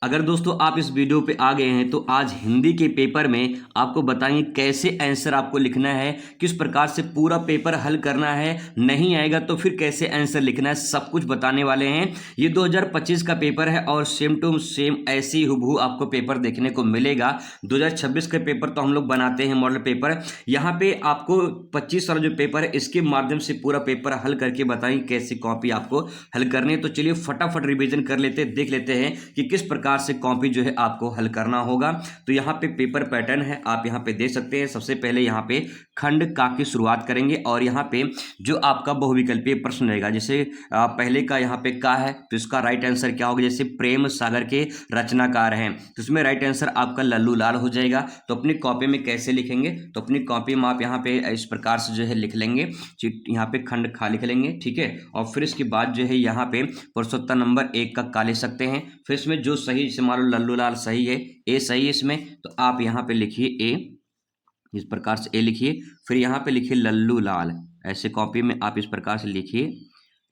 अगर दोस्तों आप इस वीडियो पे आ गए हैं तो आज हिंदी के पेपर में आपको बताएंगे कैसे आंसर आपको लिखना है, किस प्रकार से पूरा पेपर हल करना है, नहीं आएगा तो फिर कैसे आंसर लिखना है, सब कुछ बताने वाले हैं। ये 2025 का पेपर है और सेम टू सेम ऐसे ही हुबहू आपको पेपर देखने को मिलेगा। 2026 के पेपर तो हम लोग बनाते हैं मॉडल पेपर, यहाँ पे आपको 25 वाला जो पेपर है इसके माध्यम से पूरा पेपर हल करके बताएंगे कैसे कॉपी आपको हल करनी है। तो चलिए फटाफट रिवीजन कर लेते हैं, देख लेते हैं कि किस प्रकार से कॉपी जो है आपको हल करना होगा। तो यहाँ पे पेपर पैटर्न है, आप यहाँ पे देख सकते हैं। सबसे पहले यहाँ पे खंड का की शुरुआत करेंगे और यहाँ पे जो आपका बहुविकल्पीय प्रश्न रहेगा, जैसे पहले का यहाँ पे का है तो इसका राइट आंसर क्या होगा। जैसे प्रेम सागर के रचनाकार हैं तो इसमें राइट आंसर आपका लल्लू लाल हो जाएगा। तो अपनी कॉपी में कैसे लिखेंगे, तो अपनी कॉपी में आप यहाँ पे इस प्रकार से जो है लिख लेंगे, यहाँ पे खंड खा लिख लेंगे, ठीक है। और फिर इसके बाद जो है यहाँ पे प्रश्नोत्तर नंबर 1 का का ले सकते हैं। फिर इसमें जो सही, जैसे मान लो लल्लू लाल सही है, ए सही है इसमें, तो आप यहाँ पे लिखिए ए, इस प्रकार से ए लिखिए। फिर यहाँ पे लिखिए लल्लू लाल, ऐसे कॉपी में आप इस प्रकार से लिखिए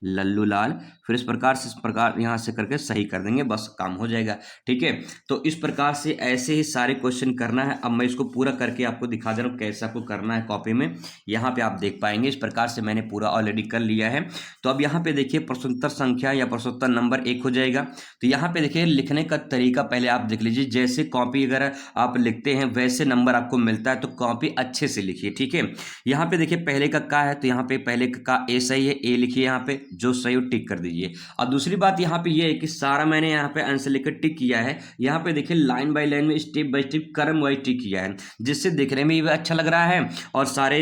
लल्लू लाल। फिर इस प्रकार यहाँ से करके सही कर देंगे, बस काम हो जाएगा, ठीक है। तो इस प्रकार से ऐसे ही सारे क्वेश्चन करना है। अब मैं इसको पूरा करके आपको दिखा दे रहा हूँ कैसे आपको करना है कॉपी में। यहाँ पे आप देख पाएंगे इस प्रकार से मैंने पूरा ऑलरेडी कर लिया है। तो अब यहाँ पे देखिए प्रश्नोत्तर संख्या या प्रश्नोत्तर नंबर 1 हो जाएगा। तो यहाँ पे देखिए लिखने का तरीका पहले आप देख लीजिए, जैसे कॉपी अगर आप लिखते हैं वैसे नंबर आपको मिलता है, तो कॉपी अच्छे से लिखिए, ठीक है। यहाँ पे देखिए पहले का है, तो यहाँ पे पहले का ए सही है, ए लिखिए, यहाँ पे जो सही हो टिक कर दीजिए। और दूसरी बात यहाँ पे ये है कि सारा मैंने यहाँ पे आंसर लिखकर टिक किया है। यहाँ पे देखिए लाइन बाय लाइन में स्टेप बाय स्टेप क्रम वाइज टिक किया है, जिससे देखने में भी अच्छा लग रहा है। और सारे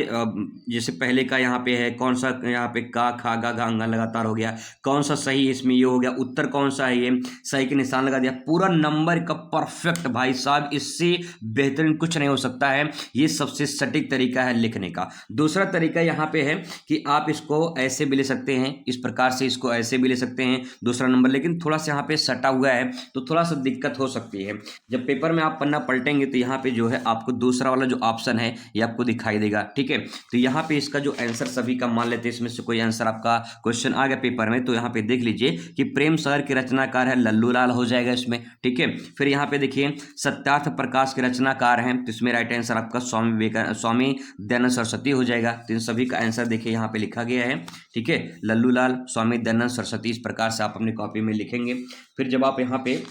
जैसे पहले का यहाँ पे है कौन सा, यहाँ पे का खा गा घा अंगा लगातार हो गया, कौन सा सही इसमें ये हो गया, उत्तर कौन सा है ये, सही के निशान लगा दिया, पूरा नंबर का परफेक्ट। भाई साहब इससे बेहतरीन कुछ नहीं हो सकता है, ये सबसे सटीक तरीका है लिखने का। दूसरा तरीका यहाँ पे है कि आप इसको ऐसे भी ले सकते हैं, इस प्रकार से इसको ऐसे भी ले सकते हैं दूसरा नंबर, लेकिन थोड़ा सा यहाँ पे सटा हुआ है तो थोड़ा सा दिक्कत हो सकती है। जब पेपर में आप पन्ना पलटेंगे तो यहाँ पे जो है आपको दूसरा वाला जो ऑप्शन है ये आपको दिखाई देगा, ठीक है। तो यहाँ पे इसका जो आंसर सभी का मान लेते हैं, इसमें से कोई आंसर आपका क्वेश्चन आ गया पेपर में, तो यहाँ पे देख लीजिए कि प्रेम सागर के रचनाकार है लल्लू लाल हो जाएगा इसमें, ठीक है। फिर यहाँ पे देखिए सत्यार्थ प्रकाश के रचनाकार हैं, तो इसमें राइट आंसर आपका स्वामी दयानंद सरस्वती हो जाएगा। तो इन सभी का आंसर देखिए यहाँ पे लिखा गया है, ठीक है, लल्लू लाल स्वामी दयानंद सरस्वती, इस प्रकार से आप अपनी कॉपी में लिखेंगे। फिर जब आप यहाँ पे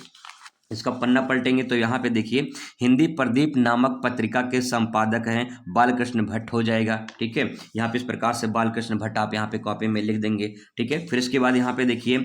इसका पन्ना पलटेंगे तो यहाँ पे देखिए हिंदी प्रदीप नामक पत्रिका के संपादक हैं बालकृष्ण भट्ट हो जाएगा, ठीक है। यहाँ पे इस प्रकार से बालकृष्ण भट्ट आप यहाँ पे कॉपी में लिख देंगे, ठीक है। फिर इसके बाद यहाँ पे देखिए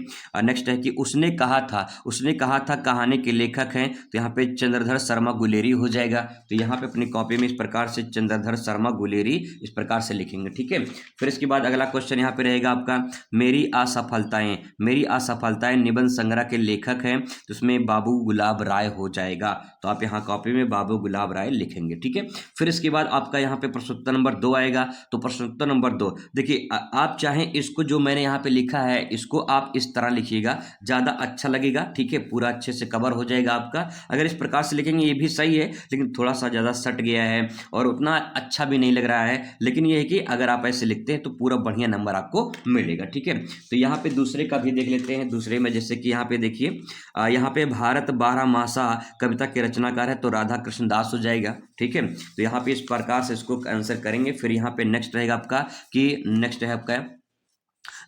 नेक्स्ट है कि उसने कहा था कहानी के लेखक हैं, तो यहाँ पे चंद्रधर शर्मा गुलेरी हो जाएगा। तो यहाँ पे अपनी कॉपी में इस प्रकार से चंद्रधर शर्मा गुलेरी इस प्रकार से लिखेंगे, ठीक है। फिर इसके बाद अगला क्वेश्चन यहाँ पे रहेगा आपका मेरी असफलताएं निबंध संग्रह के लेखक हैं, तो उसमें बाबू गुलाब राय हो जाएगा। तो आप यहाँ कॉपी में बाबू गुलाब राय लिखेंगे, ठीक है। फिर इसके बाद आपका यहाँ पे प्रश्नोत्तर नंबर 2 आएगा। तो प्रश्नोत्तर नंबर 2 देखिए आप चाहें इसको जो मैंने यहाँ पे लिखा है इसको आप इस तरह लिखिएगा, ज़्यादा अच्छा लगेगा, ठीक है, पूरा अच्छे से कवर हो जाएगा आपका। अगर इस प्रकार से लिखेंगे ये भी सही है, लेकिन थोड़ा सा ज़्यादा सट गया है और उतना अच्छा भी नहीं लग रहा है, लेकिन ये है कि अगर आप ऐसे लिखते हैं तो पूरा बढ़िया नंबर आपको मिलेगा, ठीक है। तो यहाँ पे दूसरे का भी देख लेते हैं। दूसरे में जैसे कि यहाँ पे देखिए यहाँ पे भारत 12 मासा कविता के रचनाकार है, तो राधा कृष्ण दास हो जाएगा, ठीक है। तो यहाँ पे इस प्रकार से इसको आंसर करेंगे। फिर यहाँ पे नेक्स्ट रहेगा आपका कि नेक्स्ट है आपका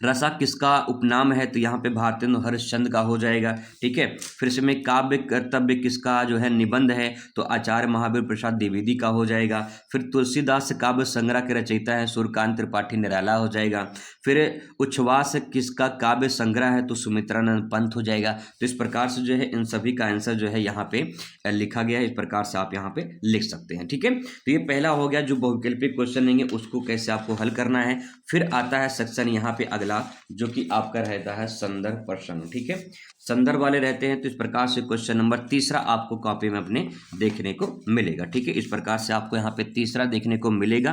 रसा किसका उपनाम है, तो यहाँ पे भारतेंदु हरिश्चंद्र का हो जाएगा, ठीक है। फिर इसमें काव्य कर्तव्य किसका जो है निबंध है, तो आचार्य महावीर प्रसाद द्विवेदी का हो जाएगा। फिर तुलसीदास काव्य संग्रह के रचयिता है सूर्यकांत त्रिपाठी निराला हो जाएगा। फिर उच्छ्वास किसका काव्य संग्रह है, तो सुमित्रानंद पंत हो जाएगा। तो इस प्रकार से जो है इन सभी का आंसर जो है यहाँ पे लिखा गया है, इस प्रकार से आप यहाँ पे लिख सकते हैं, ठीक है। तो ये पहला हो गया जो बहुविकल्पीय क्वेश्चन लेंगे उसको कैसे आपको हल करना है। फिर आता है सेक्शन यहाँ पे अगला जो कि आपका रहता है संदर्भ प्रश्न, ठीक है। संदर्भ वाले रहते हैं, तो इस प्रकार से क्वेश्चन नंबर 3 आपको कॉपी में अपने देखने को मिलेगा, ठीक है। इस प्रकार से आपको यहाँ पे 3 देखने को मिलेगा।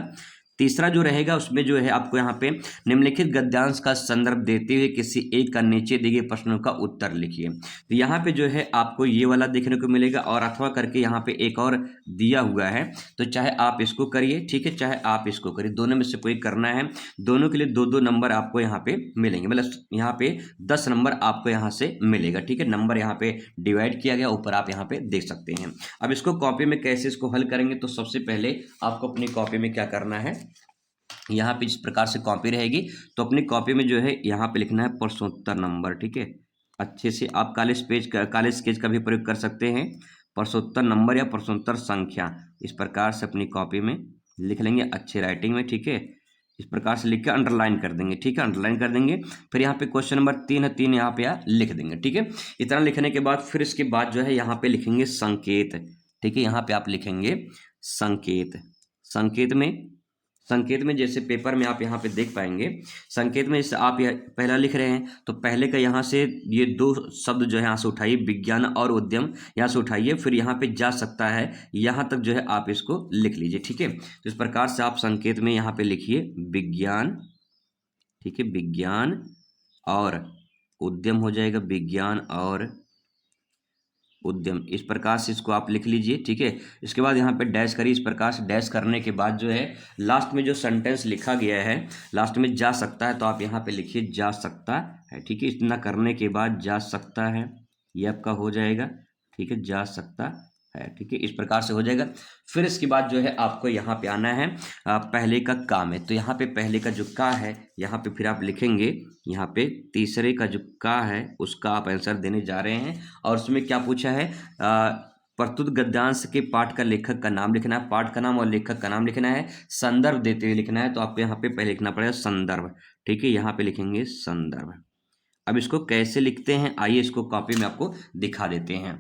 तीसरा जो रहेगा उसमें जो है आपको यहाँ पे निम्नलिखित गद्यांश का संदर्भ देते हुए किसी एक का नीचे दिए गए प्रश्नों का उत्तर लिखिए। तो यहाँ पे जो है आपको ये वाला देखने को मिलेगा, और अथवा करके यहाँ पे एक और दिया हुआ है, तो चाहे आप इसको करिए, ठीक है, चाहे आप इसको करिए, दोनों में से कोई करना है। दोनों के लिए 2-2 नंबर आपको यहाँ पे मिलेंगे, मतलब यहाँ पे 10 नंबर आपको यहाँ से मिलेगा, ठीक है। नंबर यहाँ पे डिवाइड किया गया, ऊपर आप यहाँ पे देख सकते हैं। अब इसको कॉपी में कैसे इसको हल करेंगे, तो सबसे पहले आपको अपनी कॉपी में क्या करना है, यहाँ पे जिस प्रकार से कॉपी रहेगी तो अपनी कॉपी में जो है यहाँ पे लिखना है प्रश्नोत्तर नंबर, ठीक है। अच्छे से आप काले स्केच का भी प्रयोग कर सकते हैं, प्रश्नोत्तर नंबर या प्रश्नोत्तर संख्या इस प्रकार से अपनी कॉपी में लिख लेंगे अच्छे राइटिंग में, ठीक है। इस प्रकार से लिख के अंडरलाइन कर देंगे, ठीक है, अंडरलाइन कर देंगे। फिर यहाँ पे क्वेश्चन नंबर 3 है, 3 यहाँ पे लिख देंगे, ठीक है। इतना लिखने के बाद फिर इसके बाद जो है यहाँ पे लिखेंगे संकेत, ठीक है। यहाँ पे आप लिखेंगे संकेत। संकेत में जैसे पेपर में आप यहाँ पे देख पाएंगे, संकेत में जैसे आप पहला लिख रहे हैं तो पहले का यहाँ से ये 2 शब्द जो है यहाँ से उठाइए, विज्ञान और उद्यम, यहाँ से उठाइए, फिर यहाँ पे जा सकता है, यहाँ तक जो है आप इसको लिख लीजिए, ठीक है। तो इस प्रकार से आप संकेत में यहाँ पे लिखिए विज्ञान, ठीक है, विज्ञान और उद्यम हो जाएगा, विज्ञान और उद्यम, इस प्रकार से इसको आप लिख लीजिए, ठीक है। इसके बाद यहाँ पे डैश करिए, इस प्रकार से डैश करने के बाद जो है लास्ट में जो सेंटेंस लिखा गया है, लास्ट में जा सकता है, तो आप यहाँ पे लिखिए जा सकता है, ठीक है। इतना करने के बाद जा सकता है ये आपका हो जाएगा, ठीक है, जा सकता है, ठीक है, इस प्रकार से हो जाएगा। फिर इसके बाद जो है आपको यहाँ पे आना है पहले का का में, तो यहाँ पे पहले का जो का है यहाँ पे फिर आप लिखेंगे, यहाँ पे तीसरे का जो का है उसका आप आंसर देने जा रहे हैं। और उसमें क्या पूछा है, प्रस्तुत गद्यांश के पाठ का लेखक का नाम लिखना है, पाठ का नाम और लेखक का नाम लिखना है, संदर्भ देते हुए लिखना है, तो आपको यहाँ पे पहले लिखना पड़ेगा संदर्भ, ठीक है, यहाँ पे लिखेंगे संदर्भ। अब इसको कैसे लिखते हैं आइए इसको कॉपी में आपको दिखा देते हैं।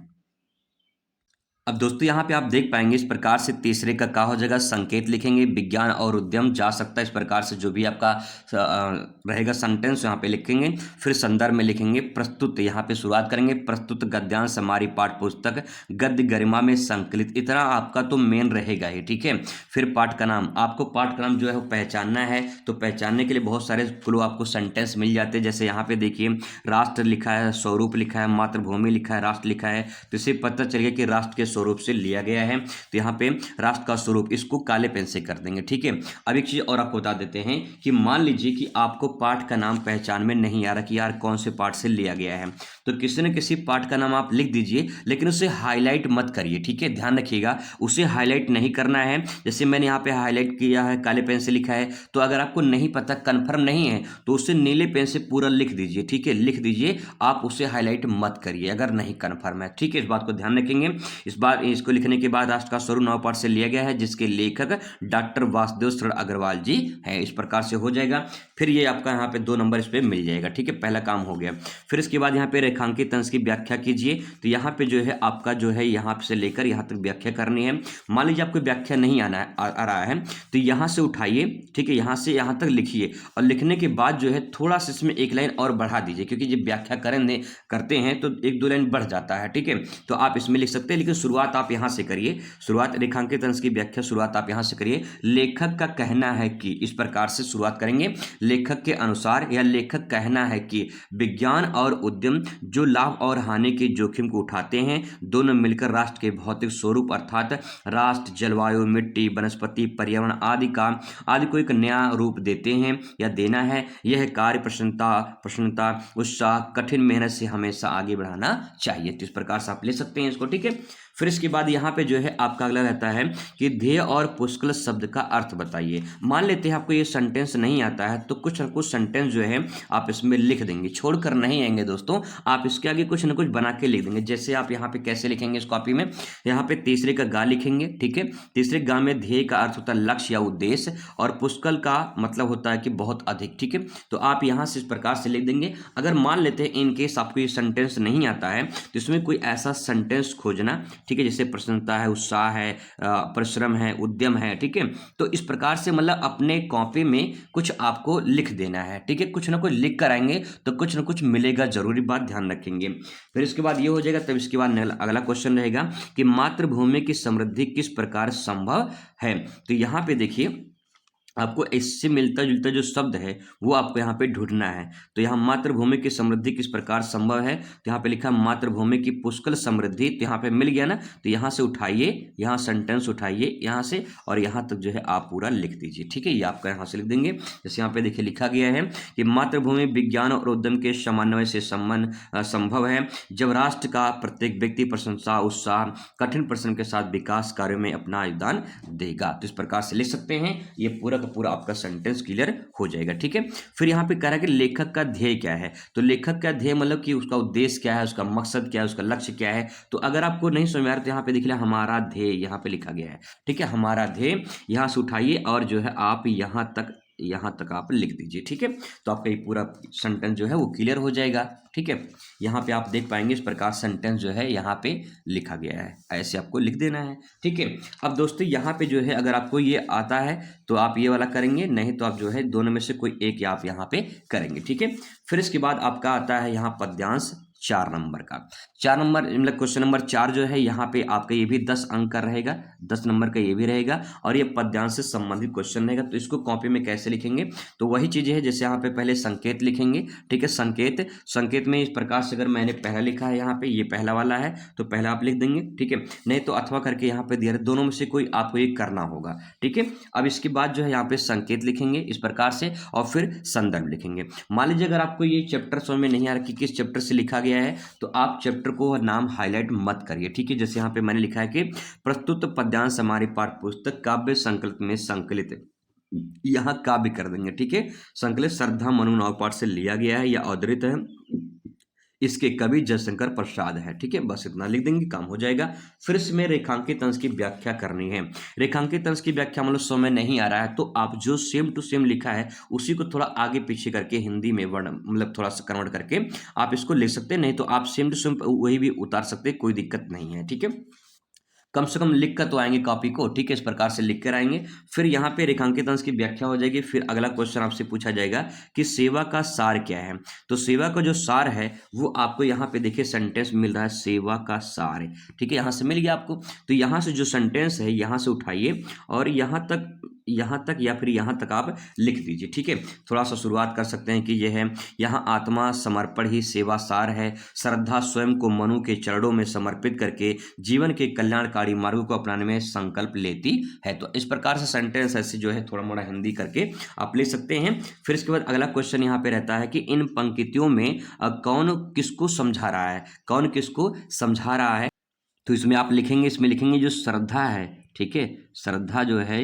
अब दोस्तों यहाँ पे आप देख पाएंगे इस प्रकार से तीसरे का हो जाएगा, संकेत लिखेंगे, विज्ञान और उद्यम जा सकता है, इस प्रकार से जो भी आपका रहेगा सेंटेंस यहाँ पे लिखेंगे। फिर संदर्भ में लिखेंगे प्रस्तुत, यहाँ पे शुरुआत करेंगे, प्रस्तुत गद्यांश हमारी पाठ पुस्तक गद्य गरिमा में संकलित, इतना आपका तो मेन रहेगा ही, ठीक है। फिर पाठ का नाम, आपको पाठ का नाम जो है वो पहचानना है, तो पहचानने के लिए बहुत सारे क्लू आपको सेंटेंस मिल जाते हैं, जैसे यहाँ पे देखिए राष्ट्र लिखा है, स्वरूप लिखा है, मातृभूमि लिखा है, राष्ट्र लिखा है, तो इससे पता चल गया कि राष्ट्र के स्वरूप से लिया गया है, तो यहाँ पे राष्ट्र का स्वरूप इसको काले पेन से कर देंगे, ठीक है। अब एक चीज और आपको बता देते हैं कि मान लीजिए कि आपको पाठ का नाम पहचान में नहीं आ रहा कि यार कौन से पाठ से लिया गया है, तो किसी न किसी पाठ का नाम आप लिख दीजिए, लेकिन उसे हाईलाइट मत करिए, ठीक है, ध्यान रखिएगा, उसे हाईलाइट नहीं करना है। जैसे मैंने यहाँ पे हाईलाइट किया है, काले पेन से लिखा है, तो अगर आपको नहीं पता, कंफर्म नहीं है, तो उसे नीले पेन से पूरा लिख दीजिए, ठीक है, लिख दीजिए, आप उसे हाईलाइट मत करिए अगर नहीं कंफर्म है, ठीक है, इस बात को ध्यान रखेंगे। इस बार इसको लिखने के बाद राष्ट्र का स्वरूप नवपाठ से लिया गया है, जिसके लेखक डॉक्टर वासुदेव शरण अग्रवाल जी हैं, इस प्रकार से हो जाएगा। फिर ये आपका यहाँ पे 2 नंबर इस पे मिल जाएगा, ठीक है, पहला काम हो गया। फिर इसके बाद यहाँ पे रेखांकित अंश की व्याख्या कीजिए, तो यहाँ पे जो है आपका जो है यहाँ से लेकर यहाँ तक व्याख्या करनी है। मान लीजिए आपको व्याख्या नहीं आ रहा है, तो यहाँ से उठाइए, ठीक है, यहाँ से यहाँ तक लिखिए, और लिखने के बाद जो है थोड़ा सा इसमें 1 लाइन और बढ़ा दीजिए, क्योंकि जब व्याख्या करते हैं तो 1-2 लाइन बढ़ जाता है, ठीक है, तो आप इसमें लिख सकते हैं, लेकिन शुरुआत आप यहाँ से करिए, शुरुआत रेखांकित अंश की व्याख्या शुरुआत आप यहाँ से करिए। लेखक का कहना है कि, इस प्रकार से शुरुआत करेंगे, लेखक के अनुसार या लेखक कहना है कि विज्ञान और उद्यम जो लाभ और हानि के जोखिम को उठाते हैं, दोनों मिलकर राष्ट्र के भौतिक स्वरूप अर्थात राष्ट्र, जलवायु, मिट्टी, वनस्पति, पर्यावरण आदि को एक नया रूप देते हैं या देना है। यह कार्य प्रसन्नता, उत्साह, कठिन मेहनत से हमेशा आगे बढ़ाना चाहिए। तो इस प्रकार से आप ले सकते हैं इसको, ठीक है। फिर इसके बाद यहाँ पे जो है आपका अगला रहता है कि ध्येय और पुष्कल शब्द का अर्थ बताइए। मान लेते हैं आपको ये सेंटेंस नहीं आता है, तो कुछ न कुछ सेंटेंस जो है आप इसमें लिख देंगे, छोड़कर नहीं आएंगे दोस्तों, आप इसके आगे कुछ न कुछ बना के लिख देंगे। जैसे आप यहाँ पे कैसे लिखेंगे इस कॉपी में, यहाँ पे तीसरे का गा लिखेंगे, ठीक है, तीसरे गा में ध्येय का अर्थ होता है लक्ष्य या उद्देश्य, और पुष्कल का मतलब होता है कि बहुत अधिक, ठीक है, तो आप यहाँ से इस प्रकार से लिख देंगे। अगर मान लेते हैं इन केस आपको ये सेंटेंस नहीं आता है, तो इसमें कोई ऐसा सेंटेंस खोजना, ठीक है, जैसे प्रसन्नता है, उत्साह है, परिश्रम है, उद्यम है, ठीक है, तो इस प्रकार से मतलब अपने कॉपी में कुछ आपको लिख देना है, ठीक है, कुछ ना कुछ लिख कर आएंगे तो कुछ ना कुछ मिलेगा, जरूरी बात ध्यान रखेंगे। फिर इसके बाद ये हो जाएगा, तब इसके बाद अगला क्वेश्चन रहेगा कि मातृभूमि की समृद्धि किस प्रकार संभव है। तो यहाँ पे देखिए आपको इससे मिलता जुलता जो शब्द है वो आपको यहाँ पे ढूंढना है। तो यहाँ मातृभूमि की समृद्धि किस प्रकार संभव है, तो यहाँ पे लिखा मातृभूमि की पुष्कल समृद्धि, तो यहाँ पे मिल गया ना। तो यहाँ से उठाइए, यहाँ सेंटेंस उठाइए यहाँ से, और यहाँ तक जो है आप पूरा लिख दीजिए। ठीक है, ये आपका यहाँ से लिख देंगे। जैसे यहाँ पे देखिए लिखा गया है कि मातृभूमि विज्ञान और उद्यम के समन्वय से संभव है, जब राष्ट्र का प्रत्येक व्यक्ति प्रशंसा उत्साह कठिन परिश्रम के साथ विकास कार्यों में अपना योगदान देगा। तो इस प्रकार से लिख सकते हैं, ये पूरा का पूरा आपका सेंटेंस क्लियर हो जाएगा। ठीक है, फिर यहाँ पे कह रहा है कि लेखक का ध्येय क्या है। तो लेखक का ध्येय मतलब कि उसका उद्देश्य क्या है, उसका मकसद क्या है, उसका लक्ष्य क्या है। तो अगर आपको नहीं समझ में आ रहा तो यहाँ पे देख लिया हमारा ध्येय, यहाँ पे लिखा गया है। ठीक है, हमारा ध्येय यहाँ से उठाइए और जो है आप यहाँ तक आप लिख दीजिए। ठीक है, तो आपका ये पूरा सेंटेंस जो है वो क्लियर हो जाएगा। ठीक है, यहाँ पे आप देख पाएंगे इस प्रकार सेंटेंस जो है यहाँ पे लिखा गया है, ऐसे आपको लिख देना है। ठीक है, अब दोस्तों यहाँ पे जो है अगर आपको ये आता है तो आप ये वाला करेंगे, नहीं तो आप जो है दोनों में से कोई एक आप यहाँ पे करेंगे। ठीक है, फिर इसके बाद आपका आता है यहाँ पद्यांश 4 नंबर का। 4 नंबर मतलब क्वेश्चन नंबर 4 जो है यहाँ पे आपका ये भी 10 अंक का रहेगा, 10 नंबर का ये भी रहेगा, और ये पद्यांश से संबंधित क्वेश्चन रहेगा। तो इसको कॉपी में कैसे लिखेंगे, तो वही चीजें है जैसे यहाँ पे पहले संकेत लिखेंगे। ठीक है, संकेत में इस प्रकार से अगर मैंने पहला लिखा है यहाँ पे, ये पहला वाला है तो पहला आप लिख देंगे। ठीक है, नहीं तो अथवा करके यहाँ पे दिया, दोनों में से कोई आपको ये करना होगा। ठीक है, अब इसके बाद जो है यहाँ पे संकेत लिखेंगे इस प्रकार से, और फिर संदर्भ लिखेंगे। मान लीजिए अगर आपको ये चैप्टर समझ में नहीं आ रहा कि किस चैप्टर से लिखा गया है, तो आप चैप्टर को नाम हाईलाइट मत करिए। ठीक है, जैसे यहाँ पे मैंने लिखा है कि प्रस्तुत पद्यांश हमारी पाठ्य पुस्तक काव्य संकलित में संकलित, यहाँ काव्य कर देंगे। ठीक है, संकलित श्रद्धा मनु नागपाठ से लिया गया है या अवतरित है, इसके कवि जयशंकर प्रसाद है। ठीक है, बस इतना लिख देंगे, काम हो जाएगा। फिर इसमें रेखांकित अंश की व्याख्या करनी है। रेखांकित अंश की व्याख्या मतलब समय नहीं आ रहा है तो आप जो सेम टू सेम लिखा है उसी को थोड़ा आगे पीछे करके हिंदी में वर्ण मतलब थोड़ा सा कन्वर्ट करके आप इसको लिख सकते हैं, नहीं तो आप सेम टू सेम वही भी उतार सकते हैं, कोई दिक्कत नहीं है। ठीक है, कम से कम लिख कर तो आएंगे कॉपी को। ठीक है, इस प्रकार से लिख कर आएंगे। फिर यहाँ पे रेखांकित अंश की व्याख्या हो जाएगी। फिर अगला क्वेश्चन आपसे पूछा जाएगा कि सेवा का सार क्या है। तो सेवा का जो सार है वो आपको यहाँ पे देखिए सेंटेंस मिल रहा है, सेवा का सार है। ठीक है, यहाँ से मिल गया आपको। तो यहाँ से जो सेंटेंस है यहाँ से उठाइए और यहाँ तक या फिर यहाँ तक आप लिख दीजिए। ठीक है, थोड़ा सा शुरुआत कर सकते हैं कि यह है, यहाँ आत्मा समर्पण ही सेवा सार है, श्रद्धा स्वयं को मनु के चरणों में समर्पित करके जीवन के कल्याणकारी मार्गों को अपनाने में संकल्प लेती है। तो इस प्रकार से सेंटेंस ऐसे जो है थोड़ा मोड़ा हिंदी करके आप ले सकते हैं। फिर इसके बाद अगला क्वेश्चन यहाँ पे रहता है कि इन पंक्तियों में कौन किसको समझा रहा है, कौन किसको समझा रहा है। तो इसमें आप लिखेंगे, इसमें लिखेंगे जो श्रद्धा है। ठीक है, श्रद्धा जो है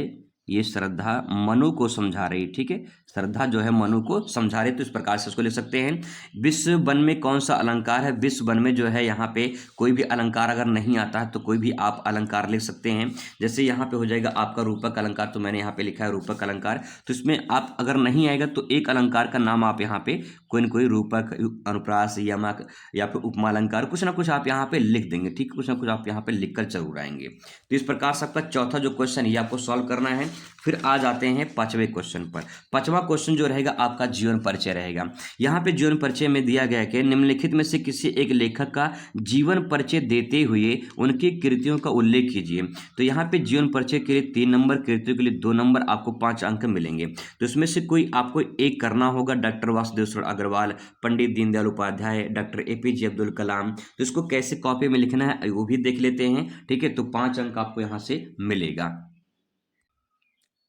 ये श्रद्धा मनु को समझा रही। ठीक है, श्रद्धा जो है मनु को समझा रही, तो इस प्रकार से इसको लिख सकते हैं। विश्व वन में कौन सा अलंकार है। विश्व वन में जो है यहाँ पे कोई भी अलंकार अगर नहीं आता है तो कोई भी आप अलंकार लिख सकते हैं। जैसे यहाँ पे हो जाएगा आपका रूपक अलंकार, तो मैंने यहाँ पे लिखा है रूपक अलंकार। तो इसमें आप अगर नहीं आएगा तो एक अलंकार का नाम आप यहाँ पे कोई न कोई रूपक, अनुप्रास, यमक या फिर उपमा अलंकार कुछ ना कुछ आप यहाँ पे लिख देंगे। ठीक, कुछ ना कुछ आप यहाँ पे लिख कर जरूर आएंगे। तो इस प्रकार से आपका चौथा जो क्वेश्चन ये आपको सॉल्व करना है। फिर आ जाते हैं पांचवें क्वेश्चन पर। पांचवा क्वेश्चन जो रहेगा आपका जीवन परिचय रहेगा। यहाँ पे जीवन परिचय में दिया गया कि निम्नलिखित में से किसी एक लेखक का जीवन परिचय देते हुए उनकी कृतियों का उल्लेख कीजिए। तो यहाँ पे जीवन परिचय के लिए 3 नंबर, कृतियों के लिए 2 नंबर, आपको 5 अंक मिलेंगे। तो इसमें से कोई आपको एक करना होगा। Doctor Vasudev Agarwal, Pandit Deendayal Upadhyay, doctor APJ Abdul Kalam. तो इसको कैसे कॉपी में लिखना है वो भी देख लेते हैं। ठीक है, तो 5 अंक आपको यहाँ से मिलेगा।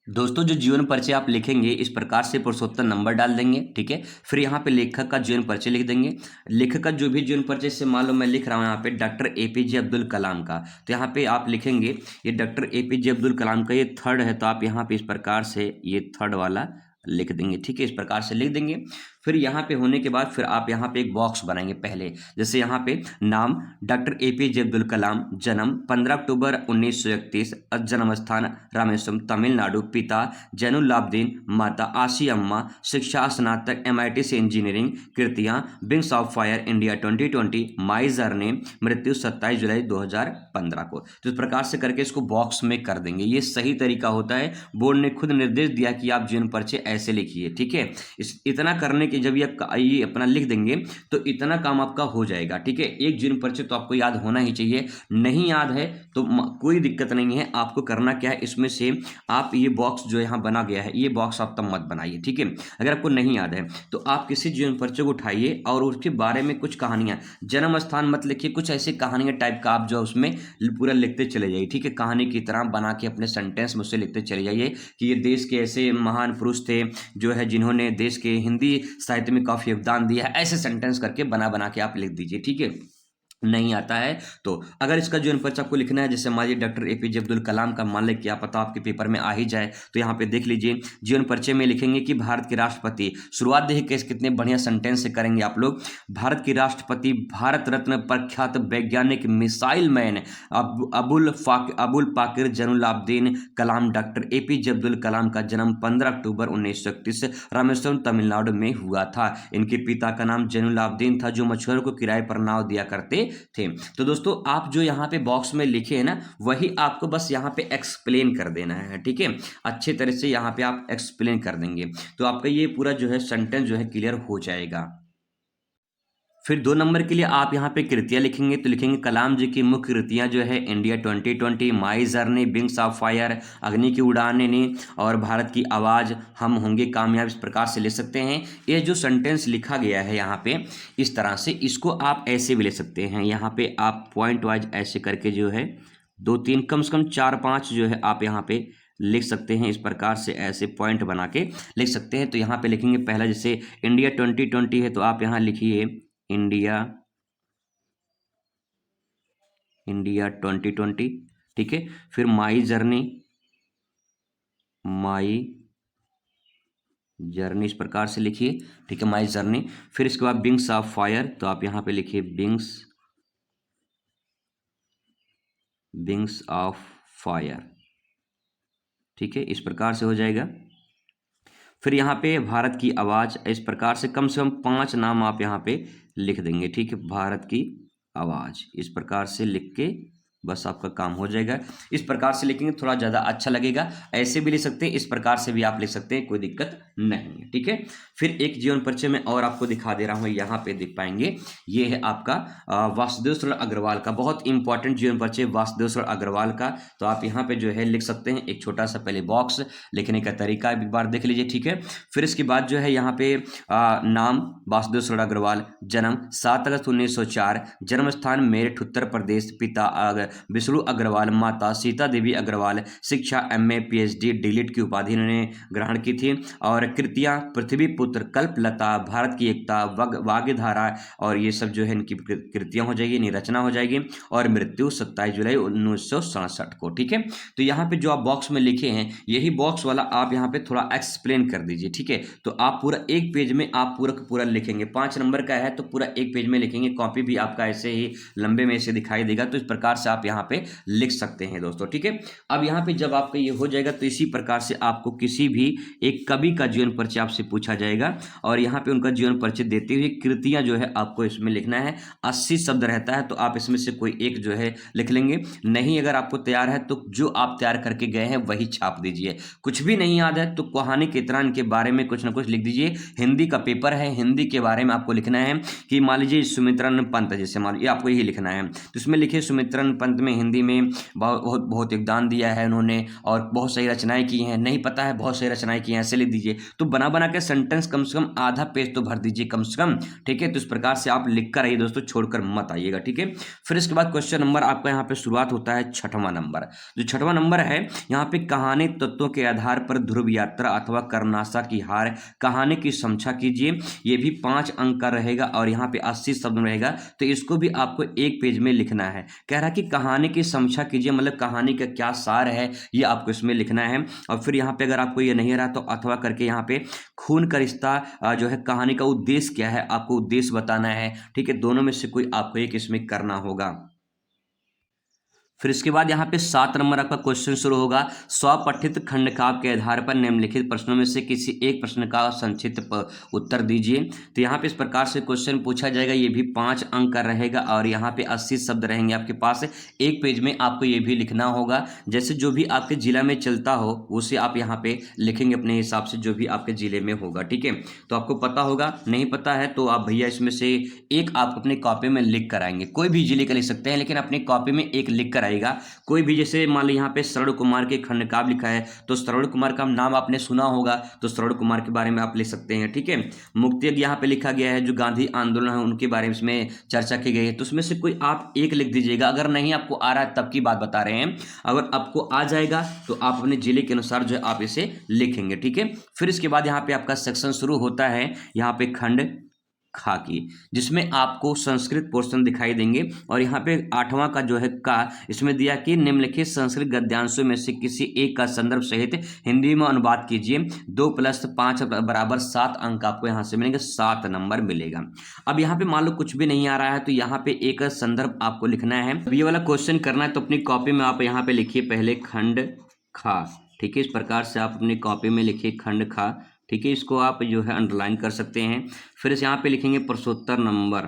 दोस्तों जो जीवन परिचय आप लिखेंगे इस प्रकार से पुरुषोत्तम नंबर डाल देंगे। ठीक है, फिर यहाँ पे लेखक का जीवन परिचय लिख देंगे। लेखक का जो भी जीवन परिचय से मान लो मैं लिख रहा हूँ यहाँ पे डॉक्टर APJ अब्दुल कलाम का, तो यहाँ पे आप लिखेंगे ये डॉक्टर APJ अब्दुल कलाम का ये 3rd है, तो आप यहाँ पे इस प्रकार से ये 3rd वाला लिख देंगे। ठीक है, इस प्रकार से लिख देंगे। फिर यहाँ पे होने के बाद फिर आप यहाँ पे एक बॉक्स बनाएंगे पहले, जैसे यहाँ पे नाम डॉक्टर APJ अब्दुल कलाम, जन्म 15 अक्टूबर 1931, जन्म स्थान रामेश्वरम तमिलनाडु, पिता जैनुलाब्दीन, माता आशी अम्मा, शिक्षा स्नातक MIT से इंजीनियरिंग, कृतियाँ wings of fire India 2020, my journey, मृत्यु 27 जुलाई 2015 को। तो इस प्रकार से करके इसको बॉक्स में कर देंगे। ये सही तरीका होता है, बोर्ड ने खुद निर्देश दिया कि आप जीवन परिचय ऐसे लिखिए, ठीक है। इस इतना करने के जब ये अपना लिख देंगे तो इतना काम आपका हो जाएगा, ठीक है। एक जीवन परिचय तो आपको याद होना ही चाहिए, नहीं याद है तो कोई दिक्कत नहीं है। आपको करना क्या है, इसमें से आप ये बॉक्स जो यहाँ बना गया है, ये बॉक्स आप तब मत बनाइए, ठीक है। अगर आपको नहीं याद है तो आप किसी जीवन परिचय को उठाइए और उसके बारे में कुछ कहानियां, जन्म स्थान मत लिखिए, कुछ ऐसी कहानियां टाइप का आप जो उसमें पूरा लिखते चले जाइए, ठीक है। कहानी की तरह बना के अपने सेंटेंस मुझसे लिखते चले जाइए कि ये देश के ऐसे महान पुरुष थे जो है जिन्होंने देश के हिंदी साहित्य में काफी योगदान दिया है, ऐसे सेंटेंस करके बना बना के आप लिख दीजिए, ठीक है। नहीं आता है तो अगर इसका जीवन परिचय आपको लिखना है, जैसे मान लीजिए डॉक्टर एपीजे अब्दुल कलाम का, मान लें क्या पता आपके पेपर में आ ही जाए, तो यहाँ पे देख लीजिए जीवन परिचय में लिखेंगे कि भारत के राष्ट्रपति, शुरुआत देखिए कैसे कितने बढ़िया सेंटेंस से करेंगे आप लोग। भारत के राष्ट्रपति, भारत रत्न प्रख्यात वैज्ञानिक, मिसाइल मैन अबुल पाकिर जैनुलाब्दीन कलाम, डॉक्टर एपीजे अब्दुल कलाम का जन्म 15 अक्टूबर 1931 रामेश्वरम तमिलनाडु में हुआ था। इनके पिता का नाम जैनुलाब्दीन था जो मछुआरों को किराए पर नाव दिया करते थे। तो दोस्तों आप जो यहाँ पे बॉक्स में लिखे हैं ना, वही आपको बस यहाँ पे एक्सप्लेन कर देना है, ठीक है। अच्छे तरह से यहाँ पे आप एक्सप्लेन कर देंगे तो आपका ये पूरा जो है सेंटेंस जो है क्लियर हो जाएगा। फिर 2 नंबर के लिए आप यहाँ पे कृतियाँ लिखेंगे तो लिखेंगे कलाम जी की मुख्य कृतियाँ जो है India 2020, my journey, wings of fire, अग्नि की उड़ान ने, और भारत की आवाज़, हम होंगे कामयाब। इस प्रकार से ले सकते हैं। ये जो सेंटेंस लिखा गया है यहाँ पे इस तरह से, इसको आप ऐसे भी ले सकते हैं। यहाँ पे आप पॉइंट वाइज ऐसे करके जो है 2-3 कम से कम 4-5 जो है आप यहाँ पे लिख सकते हैं। इस प्रकार से ऐसे पॉइंट बना के लिख सकते हैं। तो यहाँ पे लिखेंगे पहला, जैसे इंडिया 2020 है तो आप यहाँ लिखिए इंडिया 2020, ठीक है। फिर माई जर्नी इस प्रकार से लिखिए, ठीक है, माई जर्नी। फिर इसके बाद विंग्स ऑफ फायर, तो आप यहाँ पे लिखिए विंग्स ऑफ फायर, ठीक है, इस प्रकार से हो जाएगा। फिर यहाँ पे भारत की आवाज़, इस प्रकार से कम 5 नाम आप यहाँ पे लिख देंगे, ठीक है। भारत की आवाज़ इस प्रकार से लिख के बस आपका काम हो जाएगा। इस प्रकार से लिखेंगे थोड़ा ज़्यादा अच्छा लगेगा। ऐसे भी लिख सकते हैं, इस प्रकार से भी आप लिख सकते हैं, कोई दिक्कत नहीं है, ठीक है। फिर एक जीवन परिचय में और आपको दिखा दे रहा हूँ, यहाँ पे देख पाएंगे, ये है आपका वासुदेव सरल अग्रवाल का, बहुत इंपॉर्टेंट जीवन परिचय वासुदेव सरल अग्रवाल का। तो आप यहाँ पे जो है लिख सकते हैं, एक छोटा सा पहले बॉक्स लिखने का तरीका एक बार देख लीजिए, ठीक है। फिर इसके बाद जो है यहाँ पे नाम वासुदेव सरल अग्रवाल, जन्म 7 अगस्त 1904, जन्म स्थान मेरठ उत्तर प्रदेश, पिता विष्णु अग्रवाल, माता सीता देवी अग्रवाल, शिक्षा MA PhD डीलिट की उपाधि इन्होंने ग्रहण की थी। और कृतियाँ पृथ्वी पुत्र, कल्पलता, भारत की एकता, वाग्धारा, और ये सब जो है इनकी कृतियाँ हो जाएगी, इनकी रचना हो जाएगी। और मृत्यु 27 जुलाई 1967 को, ठीक है। तो यहाँ पे जो आप बॉक्स में लिखे हैं, यही बॉक्स वाला आप यहाँ पे थोड़ा एक्सप्लेन कर दीजिए, ठीक है। तो आप पूरा एक पेज में आप पूरा पूरा लिखेंगे, 5 नंबर का है तो पूरा एक पेज में लिखेंगे। कॉपी भी आपका ऐसे ही लंबे में ऐसे दिखाई देगा, तो इस प्रकार से आप यहाँ पे लिख सकते हैं दोस्तों, ठीक है। अब यहाँ पे जब आपका ये हो जाएगा तो इसी प्रकार से आपको किसी भी एक कवि का जीवन परिचय आपसे पूछा जाएगा और यहाँ पे उनका जीवन परिचय देते हुए कृतियां जो है आपको इसमें लिखना है। 80 शब्द रहता है तो आप इसमें से कोई एक जो है लिख लेंगे। नहीं अगर आपको तैयार है तो जो आप तैयार करके गए हैं वही छाप दीजिए। कुछ भी नहीं याद है तो कहानी के तरह इनके बारे में कुछ ना कुछ लिख दीजिए। हिंदी का पेपर है, हिंदी के बारे में आपको लिखना है कि मान लीजिए सुमित्रन पंत, जैसे मान लीजिए आपको यही लिखना है तो इसमें लिखिए सुमित्रन पंत में हिंदी में बहुत योगदान दिया है उन्होंने और बहुत सही रचनाएं की हैं। नहीं पता है, बहुत सही रचनाएं की हैं, ऐसे लिख दीजिए। तो बना बना के सेंटेंस कम से कम आधा पेज तो भर दीजिए कम से कम, ठीक है। तो इस प्रकार से आप लिख कर आइए दोस्तों, छोड़कर मत आइएगा, ठीक है। फिर इसके बाद क्वेश्चन नंबर आपका यहाँ पे शुरुआत होता है 6वां नंबर। जो 6वां नंबर है यहाँ पे कहानी तत्वों के आधार पर ध्रुव यात्रा अथवा कर्नाशा की हार, कहानी की समीक्षा कीजिए। ये भी 5 अंक का रहेगा और यहाँ पे 80 शब्द रहेगा। तो इसको भी आपको एक पेज में लिखना है। कह रहा है कि कहानी की समीक्षा कीजिए, मतलब कहानी का क्या सार है ये आपको इसमें लिखना है। और फिर यहाँ पे अगर आपको ये नहीं रहा तो अथवा करके यहाँ पे खून का रिश्ता जो है कहानी का उद्देश्य क्या है आपको उद्देश्य बताना है, ठीक है। दोनों में से कोई आपको एक इसमें करना होगा। फिर इसके बाद यहाँ पे 7 नंबर आपका क्वेश्चन शुरू होगा। स्वपठित खंडकाव्य के आधार पर निम्नलिखित प्रश्नों में से किसी एक प्रश्न का संक्षिप्त उत्तर दीजिए। तो यहाँ पे इस प्रकार से क्वेश्चन पूछा जाएगा। ये भी 5 अंक का रहेगा और यहाँ पे 80 शब्द रहेंगे आपके पास। एक पेज में आपको ये भी लिखना होगा। जैसे जो भी आपके जिला में चलता हो उसे आप यहाँ पे लिखेंगे अपने हिसाब से, जो भी आपके जिले में होगा। ठीक है, तो आपको पता होगा, नहीं पता है तो आप भैया इसमें से एक आप अपने कॉपी में लिख कर आएंगे। कोई भी जिले का लिख सकते हैं, लेकिन अपनी कॉपी में एक लिख कर आएगा। कोई भी, जैसे मान लो यहाँ पे श्रवण कुमार के खंडकाव्य लिखा है, तो श्रवण कुमार का नाम आपने सुना होगा, तो श्रवण कुमार के बारे में आप लिख सकते हैं। ठीक है, मुक्ति यज्ञ यहाँ पे लिखा गया है, जो गांधी आंदोलन है उनके बारे में इसमें चर्चा की गई है, तो उसमें से कोई आप एक लिख दीजिएगा। अगर नहीं आपको आ रहा है तब की बात बता रहे हैं, अगर आपको आ जाएगा तो आप अपने जिले के अनुसार जो है आप इसे लिखेंगे। ठीक है, फिर इसके बाद यहाँ पे आपका सेक्शन शुरू होता है, यहाँ पे खंड खा की, जिसमें आपको संस्कृत पोर्शन दिखाई देंगे। और यहाँ पे 8वां का जो है का, इसमें दिया कि निम्नलिखित संस्कृत गद्यांशों में से किसी एक का संदर्भ सहित हिंदी में अनुवाद कीजिए। 2 + 5 = 7 अंक आपको यहाँ से मिलेंगे, 7 नंबर मिलेगा। अब यहाँ पे मान लो कुछ भी नहीं आ रहा है तो यहाँ पे एक संदर्भ आपको लिखना है। ये वाला क्वेश्चन करना है तो अपनी कॉपी में आप यहाँ पे लिखिए पहले खंड खा। ठीक है, इस प्रकार से आप अपनी कॉपी में लिखिए खंड खा। ठीक है, इसको आप जो है अंडरलाइन कर सकते हैं। फिर इस यहाँ पे लिखेंगे प्रश्नोत्तर नंबर।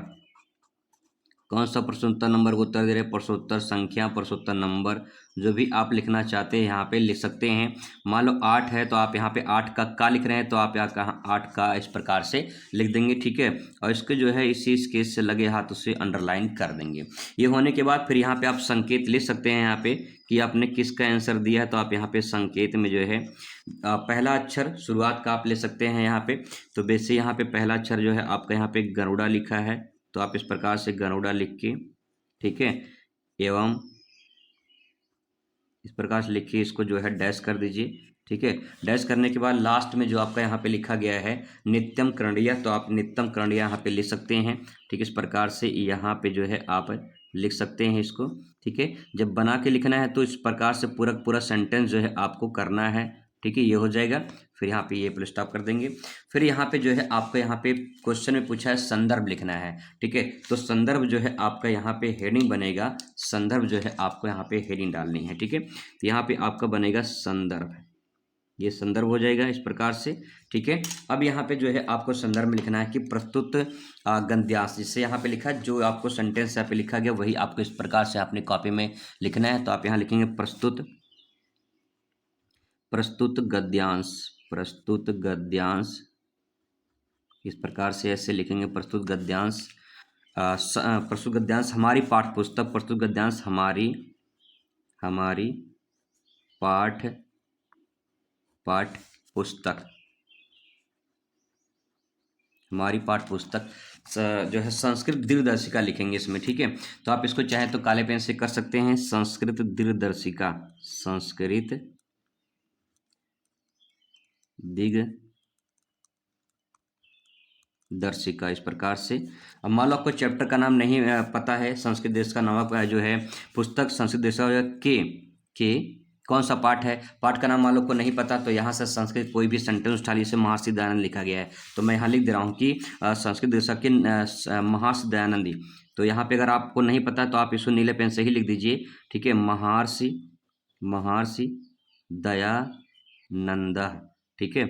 कौन सा प्रश्नोत्तर नंबर को उत्तर दे रहे हैं? प्रश्नोत्तर संख्या, प्रश्नोत्तर नंबर, जो भी आप लिखना चाहते हैं यहाँ पे लिख सकते हैं। मान लो 8 है तो आप यहाँ पे 8 का लिख रहे हैं तो आप यहाँ कहाँ 8 का इस प्रकार से लिख देंगे। ठीक है, और इसके जो है इसी स्केच से लगे हाथ उसे अंडरलाइन कर देंगे। ये होने के बाद फिर यहाँ पे आप संकेत लिख सकते हैं यहाँ पे कि आपने किसका आंसर दिया है। तो आप यहाँ पे संकेत में जो है पहला अक्षर शुरुआत का आप ले सकते हैं यहाँ पे। तो वैसे यहाँ पे पहला अक्षर जो है आपका यहाँ पे गरुड़ा लिखा है, तो आप इस प्रकार से गरुड़ा लिख के, ठीक है, एवं इस प्रकार से लिखिए, इसको जो है डैश कर दीजिए। ठीक है, डैश करने के बाद लास्ट में जो आपका यहाँ पे लिखा गया है नित्यम करणीय, तो आप नित्यम करणीय यहाँ पे लिख सकते हैं। ठीक है, इस प्रकार से यहाँ पे जो है आप लिख सकते हैं इसको। ठीक है, जब बना के लिखना है तो इस प्रकार से पूरा सेंटेंस जो है आपको करना है। ठीक है, ये हो जाएगा। फिर यहाँ पे ये फुल स्टॉप कर देंगे। फिर यहाँ पे जो है आपका यहाँ पे क्वेश्चन में पूछा है संदर्भ लिखना है। ठीक है, तो संदर्भ जो है आपका यहाँ पे हेडिंग बनेगा, संदर्भ जो है आपको यहाँ पे हेडिंग डालनी है। ठीक है, तो यहाँ पे आपका बनेगा संदर्भ, ये संदर्भ हो जाएगा इस प्रकार से। ठीक है, अब यहाँ पे जो है आपको संदर्भ में लिखना है कि प्रस्तुत गद्यांश, जिससे यहाँ पे लिखा जो आपको सेंटेंस यहाँ पे लिखा गया वही आपको इस प्रकार से अपनी कॉपी में लिखना है। तो आप यहाँ लिखेंगे प्रस्तुत गद्यांश, प्रस्तुत गद्यांश, इस प्रकार से ऐसे लिखेंगे प्रस्तुत गद्यांश। प्रस्तुत गद्यांश हमारी पाठ्य पुस्तक, प्रस्तुत गद्यांश हमारी पाठ्य पुस्तक, हमारी पाठ्य पुस्तक जो है संस्कृत दिग्दर्शिका लिखेंगे इसमें। ठीक है, तो आप इसको चाहे तो काले पेन से कर सकते हैं, संस्कृत दिग्दर्शिका, संस्कृत दिग्दर्शिका, इस प्रकार से। अब मान लो आपको चैप्टर का नाम नहीं पता है, संस्कृत देश का नाम जो है पुस्तक संस्कृत देश के कौन सा पाठ है, पाठ का नाम मान लो को नहीं पता, तो यहाँ से संस्कृत कोई भी सेंटेंस उठा लीजिए, जैसे महर्षि दयानंद लिखा गया है तो मैं यहाँ लिख दे रहा हूँ कि संस्कृत देश के महर्षि दयानंदी। तो यहाँ पे अगर आपको नहीं पता तो आप इसको नीले पेन से ही लिख दीजिए। ठीक है, महर्षि दयानंद। ठीक है,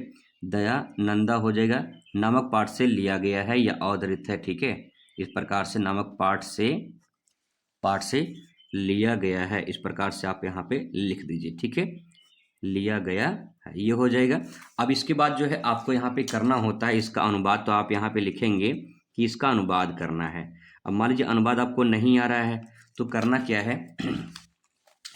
दयानंद हो जाएगा, नामक पाठ से लिया गया है या अवतरित है। ठीक है, इस प्रकार से नामक पाठ से लिया गया है, इस प्रकार से आप यहाँ पे लिख दीजिए। ठीक है, लिया गया है, ये हो जाएगा। अब इसके बाद जो है आपको यहाँ पे करना होता है इसका अनुवाद, तो आप यहाँ पे लिखेंगे कि इसका अनुवाद करना है। अब मान लीजिए अनुवाद आपको नहीं आ रहा है तो करना क्या है,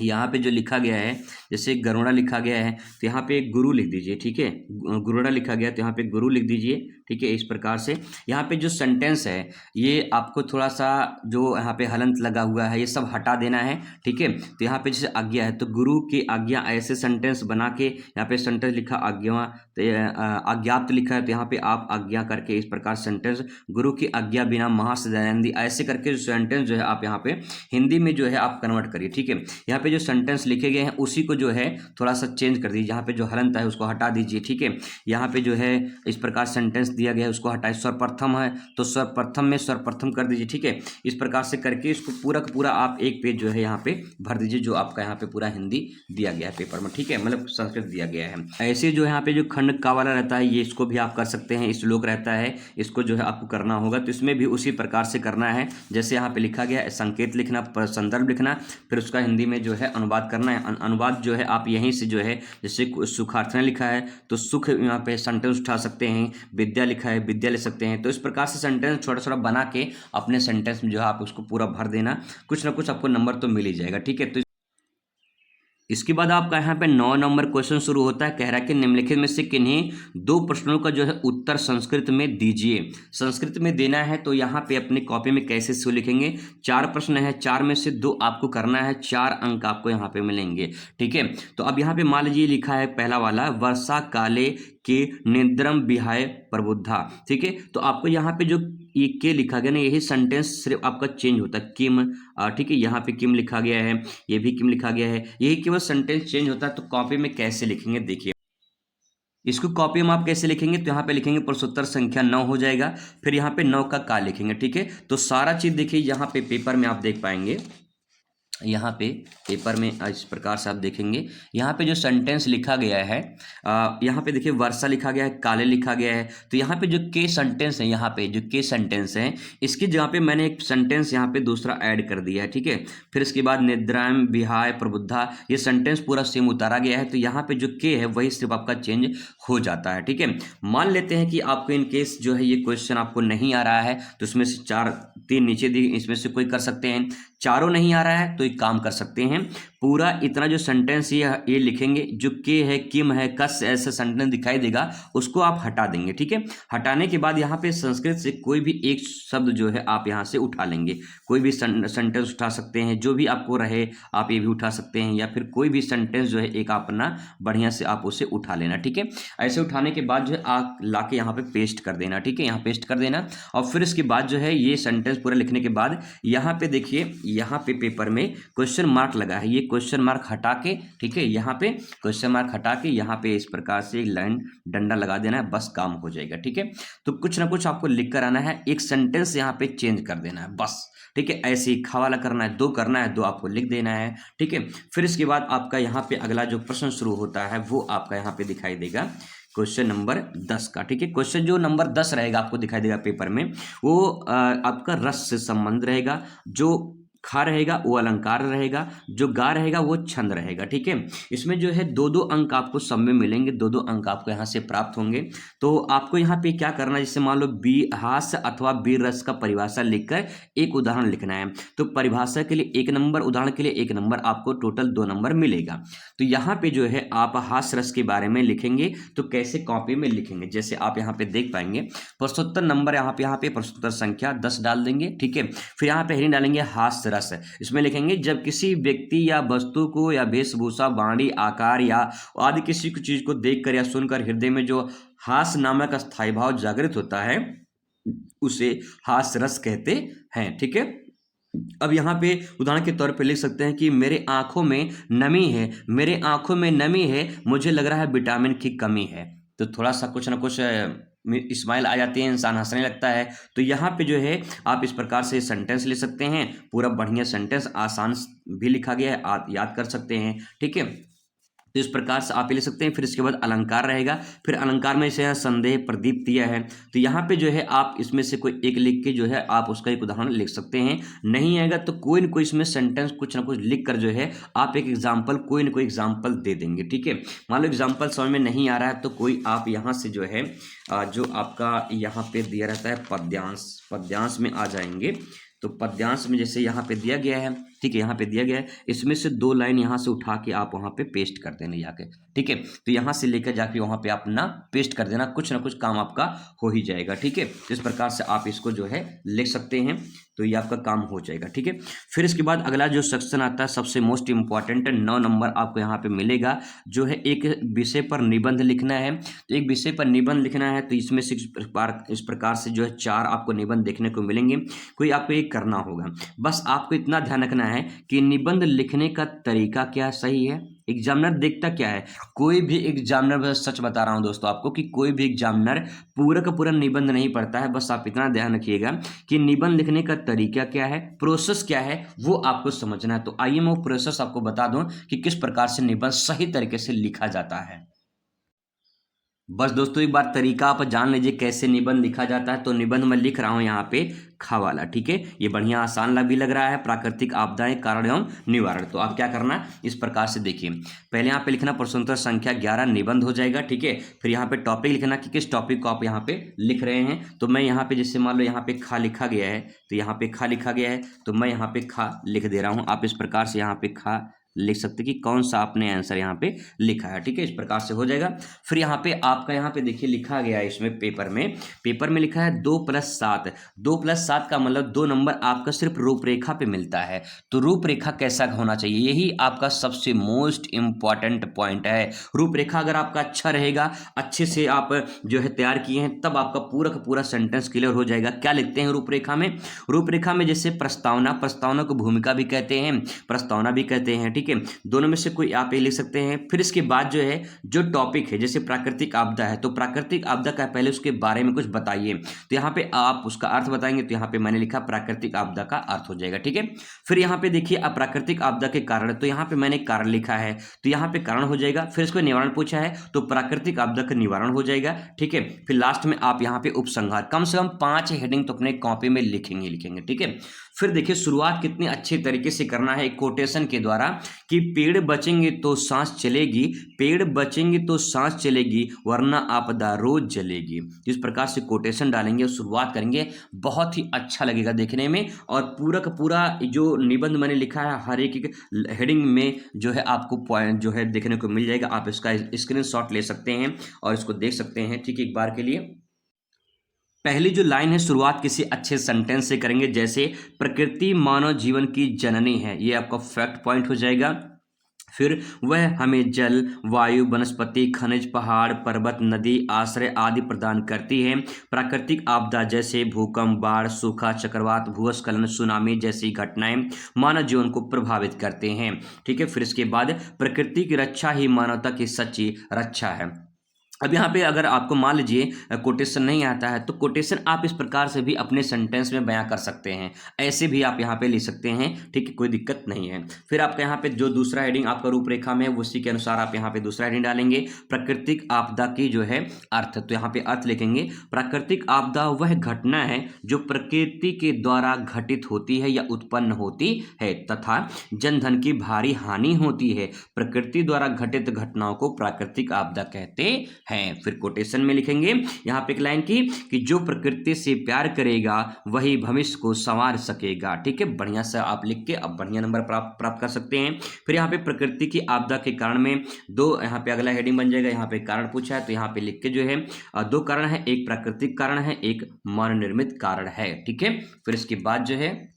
यहाँ पे जो लिखा गया है, जैसे गरुड़ा लिखा गया है तो यहाँ पे गुरु लिख दीजिए। ठीक है, गुरुड़ा लिखा गया तो यहाँ पे गुरु लिख दीजिए। ठीक है, इस प्रकार से यहाँ पे जो सेंटेंस है ये आपको थोड़ा सा जो यहाँ पे हलंत लगा हुआ है ये सब हटा देना है। ठीक है, तो यहाँ पे जैसे आज्ञा है तो गुरु की आज्ञा, ऐसे सेंटेंस बना के यहाँ पे सेंटेंस लिखा आज्ञा, अज्ञात लिखा है तो यहाँ पे आप आज्ञा करके इस प्रकार सेंटेंस, गुरु की आज्ञा बिना महर्षि दयानंदी, ऐसे करके सेंटेंस जो है आप यहाँ पे हिंदी में जो है आप कन्वर्ट करिए। ठीक है, यहाँ पे जो सेंटेंस लिखे गए हैं उसी को जो है थोड़ा सा चेंज कर दीजिए। यहाँ पे जो हलंत है उसको हटा दीजिए, ठीक है। यहाँ पे जो है इस प्रकार सेंटेंस दिया गया है उसको हटाइए। सर्वप्रथम है तो सर्वप्रथम में सर्वप्रथम कर दीजिए, ठीक है। इस प्रकार से करके इसको पूरा का पूरा आप एक पेज जो है यहाँ पे भर दीजिए, जो आपका यहाँ पे पूरा हिंदी दिया गया है पेपर में, ठीक है, मतलब संस्कृत दिया गया है। ऐसे जो यहाँ पे जो खंड का वाला रहता है ये इसको भी आप कर सकते हैं। श्लोक रहता है इसको जो है आपको करना होगा, तो इसमें भी उसी प्रकार से करना है जैसे यहाँ पे लिखा गया है। संकेत लिखना, संदर्भ लिखना, फिर उसका हिंदी में जो है अनुवाद करना है। अनुवाद जो है आप यहीं से जो है, जैसे सुखार्थन लिखा है तो सुख यहाँ पे सेंटेंस उठा सकते हैं, विद्या लिखा है विद्या ले सकते हैं। तो इस प्रकार से सेंटेंस छोटा छोटा बना के अपने सेंटेंस में जो है आप उसको पूरा भर देना, कुछ ना कुछ आपको नंबर तो मिल ही जाएगा, ठीक है। तो इसके बाद आपका यहाँ पे 9 नंबर क्वेश्चन शुरू होता है। कह रहा है कि निम्नलिखित में से किन्हीं 2 प्रश्नों का जो है उत्तर संस्कृत में दीजिए। संस्कृत में देना है तो यहाँ पे अपनी कॉपी में कैसे से लिखेंगे। 4 प्रश्न है, 4 में से 2 आपको करना है, 4 अंक आपको यहाँ पे मिलेंगे, ठीक है। तो अब यहाँ पे मान लीजिए लिखा है पहला वाला, वर्षा काले के निद्रम विहाय प्रबुद्धा, ठीक है। तो आपको यहाँ पे जो ये के लिखा गया ना, यही सेंटेंस सिर्फ आपका चेंज होता है, किम, ठीक है। यहाँ पे किम लिखा गया है, ये भी किम लिखा गया है, यही केवल सेंटेंस चेंज होता है। तो कॉपी में कैसे लिखेंगे देखिए, इसको कॉपी में आप कैसे लिखेंगे, तो यहाँ पे लिखेंगे प्रश्नोत्तर संख्या 9 हो जाएगा, फिर यहाँ पे 9 का लिखेंगे, ठीक है। तो सारा चीज देखिए यहाँ पे पेपर में आप देख पाएंगे, यहाँ पे पेपर में इस प्रकार से आप देखेंगे। यहाँ पे जो सेंटेंस लिखा गया है, यहाँ पे देखिए वर्षा लिखा गया है, काले लिखा गया है। तो यहाँ पे जो के सेंटेंस है, यहाँ पे जो के सेंटेंस है, इसकी जगह पे मैंने एक सेंटेंस यहाँ पे दूसरा ऐड कर दिया है, ठीक है। फिर इसके बाद निद्राम विहाय प्रबुद्धा, ये सेंटेंस पूरा सेम उतारा गया है। तो यहाँ पे जो के है वही सिर्फ आपका चेंज हो जाता है, ठीक है। मान लेते हैं कि आपको इन केस जो है ये क्वेश्चन आपको नहीं आ रहा है, तो इसमें से 3 नीचे दी, इसमें से कोई कर सकते हैं। चारों नहीं आ रहा है तो एक काम कर सकते हैं, पूरा इतना जो सेंटेंस ये लिखेंगे, जो के है, किम है, कस, ऐसा सेंटेंस दिखाई देगा उसको आप हटा देंगे, ठीक है। हटाने के बाद यहाँ पे संस्कृत से कोई भी एक शब्द जो है आप यहाँ से उठा लेंगे, कोई भी सेंटेंस उठा सकते हैं, जो भी आपको रहे आप ये भी उठा सकते हैं, या फिर कोई भी सेंटेंस जो है एक अपना बढ़िया से आप उसे उठा लेना, ठीक है। ऐसे उठाने के बाद जो है आप ला के यहाँ पे पेस्ट कर देना, ठीक है, यहाँ पेस्ट कर देना। और फिर इसके बाद जो है ये सेंटेंस पूरा लिखने के बाद यहाँ पे देखिए, यहाँ पे पेपर में क्वेश्चन मार्क लगा है, ये क्वेश्चन मार्क हटा के, ठीक है, यहाँ पे क्वेश्चन मार्क हटा के यहाँ पे इस प्रकार से एक लाइन डंडा लगा देना है, बस काम हो जाएगा, ठीक है। तो कुछ ना कुछ आपको लिख कर आना है, एक सेंटेंस यहाँ पे चेंज कर देना है बस, ठीक है। ऐसे ही खवाला करना है, 2 करना है, 2 आपको लिख देना है, ठीक है। फिर इसके बाद आपका यहाँ पे अगला जो प्रश्न शुरू होता है वो आपका यहाँ पे दिखाई देगा क्वेश्चन नंबर 10 का, ठीक है। क्वेश्चन जो नंबर 10 रहेगा आपको दिखाई देगा पेपर में, वो आपका रस से संबंध रहेगा। जो खा रहेगा वो अलंकार रहेगा, जो गा रहेगा वो छंद रहेगा, ठीक है। इसमें जो है 2-2 अंक आपको सब में मिलेंगे, 2-2 अंक आपको यहाँ से प्राप्त होंगे। तो आपको यहाँ पे क्या करना है, जैसे मान लो हास्य अथवा वीर रस का परिभाषा लिखकर एक उदाहरण लिखना है। तो परिभाषा के लिए 1 नंबर, उदाहरण के लिए 1 नंबर, आपको टोटल 2 नंबर मिलेगा। तो यहाँ पे जो है आप हास्य रस के बारे में लिखेंगे, तो कैसे कॉपी में लिखेंगे, जैसे आप यहाँ पे देख पाएंगे प्रश्नोत्तर नंबर, यहाँ पे प्रश्नोत्तर संख्या 10 डाल देंगे, ठीक है। फिर यहाँ पे हेडिंग डालेंगे हास्य रस, इसमें लिखेंगे जब किसी व्यक्ति या वस्तु को या वेशभूषा, वाणी, आकार या आदि किसी चीज को देखकर या सुनकर हृदय में जो हास्य नामक स्थायी भाव जागृत होता है उसे हास्य रस कहते हैं, ठीक है। अब यहाँ पे उदाहरण के तौर पे लिख सकते हैं कि मेरे आंखों में नमी है, मेरे आंखों में नमी है, मुझे लग रहा है विटामिन की कमी है। तो थोड़ा सा कुछ ना कुछ स्माइल आ जाती है, इंसान हंसने लगता है। तो यहाँ पे जो है आप इस प्रकार से सेंटेंस ले सकते हैं, पूरा बढ़िया सेंटेंस, आसान भी लिखा गया है, आप याद कर सकते हैं, ठीक है। तो इस प्रकार से आप ले सकते हैं। फिर इसके बाद अलंकार रहेगा, फिर अलंकार में से संदेह, प्रदीप दिया है। तो यहाँ पे जो है आप इसमें से कोई एक लिख के जो है आप उसका एक उदाहरण लिख सकते हैं। नहीं आएगा तो कोई न कोई इसमें सेंटेंस कुछ ना कुछ लिख कर जो है आप एक एग्जाम्पल, कोई न कोई एग्जाम्पल दे देंगे, ठीक है। मान लो एग्जाम्पल समझ में नहीं आ रहा है तो कोई आप यहाँ से जो है जो आपका यहाँ पे दिया रहता है पद्यांश, पद्यांश में आ जाएंगे। तो पद्यांश में जैसे यहाँ पे दिया गया है, ठीक है, यहाँ पे दिया गया है, इसमें से 2 लाइन यहाँ से उठा के आप वहाँ पे पेस्ट कर देना जाके, ठीक है। तो यहाँ से लेकर जाके वहाँ पे आप ना पेस्ट कर देना, कुछ ना कुछ काम आपका हो ही जाएगा, ठीक है। तो इस प्रकार से आप इसको जो है लिख सकते हैं, तो ये आपका काम हो जाएगा, ठीक है। फिर इसके बाद अगला जो सेक्शन आता है सबसे मोस्ट इंपॉर्टेंट, 9 नंबर आपको यहाँ पे मिलेगा, जो है एक विषय पर निबंध लिखना है। तो एक विषय पर निबंध लिखना है, तो इसमें से इस प्रकार से जो है 4 आपको निबंध देखने को मिलेंगे। कोई आपको एक करना होगा, बस आपको इतना ध्यान रखना है कि निबंध लिखने का तरीका क्या सही है। एग्जामिनर देखता क्या है, कोई भी एग्जामिनर, सच बता रहा हूं दोस्तों आपको कि कोई भी एग्जामिनर पूरा का पूरा निबंध नहीं पढ़ता है। बस आप इतना ध्यान रखिएगा कि निबंध लिखने का तरीका क्या है, प्रोसेस क्या है, वो आपको समझना है। तो आइए मैं वो प्रोसेस आपको बता दूं कि किस प्रकार से निबंध सही तरीके से लिखा जाता है। बस दोस्तों एक बार तरीका आप जान लीजिए कैसे निबंध लिखा जाता है। तो निबंध मैं लिख रहा हूं यहाँ पे खा वाला, ठीक है। ये बढ़िया आसान भी लग रहा है, प्राकृतिक आपदाएं कारण एवं निवारण। तो आप क्या करना, इस प्रकार से देखिए, पहले यहाँ पे लिखना प्रश्नोत्तर संख्या 11 निबंध हो जाएगा, ठीक है। फिर यहाँ पे टॉपिक लिखना कि किस टॉपिक को आप यहाँ पे लिख रहे हैं। तो मैं यहाँ पे जैसे मान लो यहाँ पे खा लिखा गया है, तो यहाँ पे खा लिखा गया है, तो मैं यहाँ पे खा लिख दे रहा हूँ। आप इस प्रकार से यहाँ पे खा लिख सकते कि कौन सा आपने आंसर यहाँ पे लिखा है, ठीक है। इस प्रकार से हो जाएगा। फिर यहाँ पे आपका यहाँ पे देखिए लिखा गया है, इसमें पेपर में लिखा है 2+7। 2+7 का मतलब 2 नंबर आपका सिर्फ रूपरेखा पे मिलता है। तो रूपरेखा कैसा होना चाहिए, यही आपका सबसे मोस्ट इंपॉर्टेंट पॉइंट है। रूपरेखा अगर आपका अच्छा रहेगा, अच्छे से आप जो है तैयार किए हैं, तब आपका पूरा का पूरा सेंटेंस क्लियर हो जाएगा। क्या लिखते हैं रूपरेखा में, रूपरेखा में जैसे प्रस्तावना, प्रस्तावना को भूमिका भी कहते हैं, प्रस्तावना भी कहते हैं, ठीक है। दोनों में से कोई आप ये लिख सकते हैं। फिर इसके बाद जो है जो टॉपिक है, जैसे प्राकृतिक आपदा है, तो प्राकृतिक आपदा का पहले उसके बारे में कुछ बताइए। तो यहाँ पे आप उसका अर्थ बताएंगे। तो यहाँ पे मैंने लिखा प्राकृतिक आपदा का अर्थ हो जाएगा, ठीक है। फिर यहाँ पे देखिए अब प्राकृतिक आपदा के कारण, तो यहाँ पे मैंने कारण लिखा है, तो यहाँ पे कारण हो जाएगा। फिर इसको निवारण पूछा है, तो प्राकृतिक आपदा का निवारण हो जाएगा, ठीक है। फिर लास्ट में आप यहाँ पे उपसंहार, कम से कम 5 हेडिंग तो अपने कॉपी में लिखेंगे, ठीक है। फिर देखिए शुरुआत कितने अच्छे तरीके से करना है, एक कोटेशन के द्वारा कि पेड़ बचेंगे तो सांस चलेगी, पेड़ बचेंगे तो सांस चलेगी, वरना आपदा रोज जलेगी। इस प्रकार से कोटेशन डालेंगे और शुरुआत करेंगे, बहुत ही अच्छा लगेगा देखने में। और पूरा का पूरा जो निबंध मैंने लिखा है, हर एक हेडिंग में जो है आपको पॉइंट जो है देखने को मिल जाएगा। आप इसका स्क्रीनशॉट ले सकते हैं और इसको देख सकते हैं, ठीक है। एक बार के लिए पहली जो लाइन है, शुरुआत किसी अच्छे सेंटेंस से करेंगे, जैसे प्रकृति मानव जीवन की जननी है, ये आपका फैक्ट पॉइंट हो जाएगा। फिर वह हमें जल, वायु, वनस्पति, खनिज, पहाड़, पर्वत, नदी, आश्रय आदि प्रदान करती है। प्राकृतिक आपदा जैसे भूकंप, बाढ़, सूखा, चक्रवात, भूस्खलन, सुनामी जैसी घटनाएं मानव जीवन को प्रभावित करते हैं, ठीक है। फिर इसके बाद प्रकृति की रक्षा ही मानवता की सच्ची रक्षा है। अब यहाँ पे अगर आपको मान लीजिए कोटेशन नहीं आता है, तो कोटेशन आप इस प्रकार से भी अपने सेंटेंस में बयां कर सकते हैं, ऐसे भी आप यहाँ पे लिख सकते हैं, ठीक है, कोई दिक्कत नहीं है। फिर आपका यहाँ पे जो दूसरा हेडिंग आपका रूपरेखा में है, उसी के अनुसार आप यहाँ पे दूसरा हेडिंग डालेंगे, प्राकृतिक आपदा की जो है अर्थ। तो यहाँ पे अर्थ लिखेंगे, प्राकृतिक आपदा वह घटना है जो प्रकृति के द्वारा घटित होती है या उत्पन्न होती है तथा जनधन की भारी हानि होती है। प्रकृति द्वारा घटित घटनाओं को प्राकृतिक आपदा कहते हैं। फिर कोटेशन में लिखेंगे यहाँ पे एक लाइन की कि जो प्रकृति से प्यार करेगा वही भविष्य को संवार सकेगा, ठीक है। बढ़िया से आप लिख के अब बढ़िया नंबर प्राप्त कर सकते हैं। फिर यहाँ पे प्रकृति की आपदा के कारण में दो, यहाँ पे अगला हेडिंग बन जाएगा, यहाँ पे कारण पूछा है, तो यहाँ पे लिख के जो है 2 कारण है, एक प्राकृतिक कारण है, एक मानव निर्मित कारण है, ठीक है। फिर इसके बाद जो है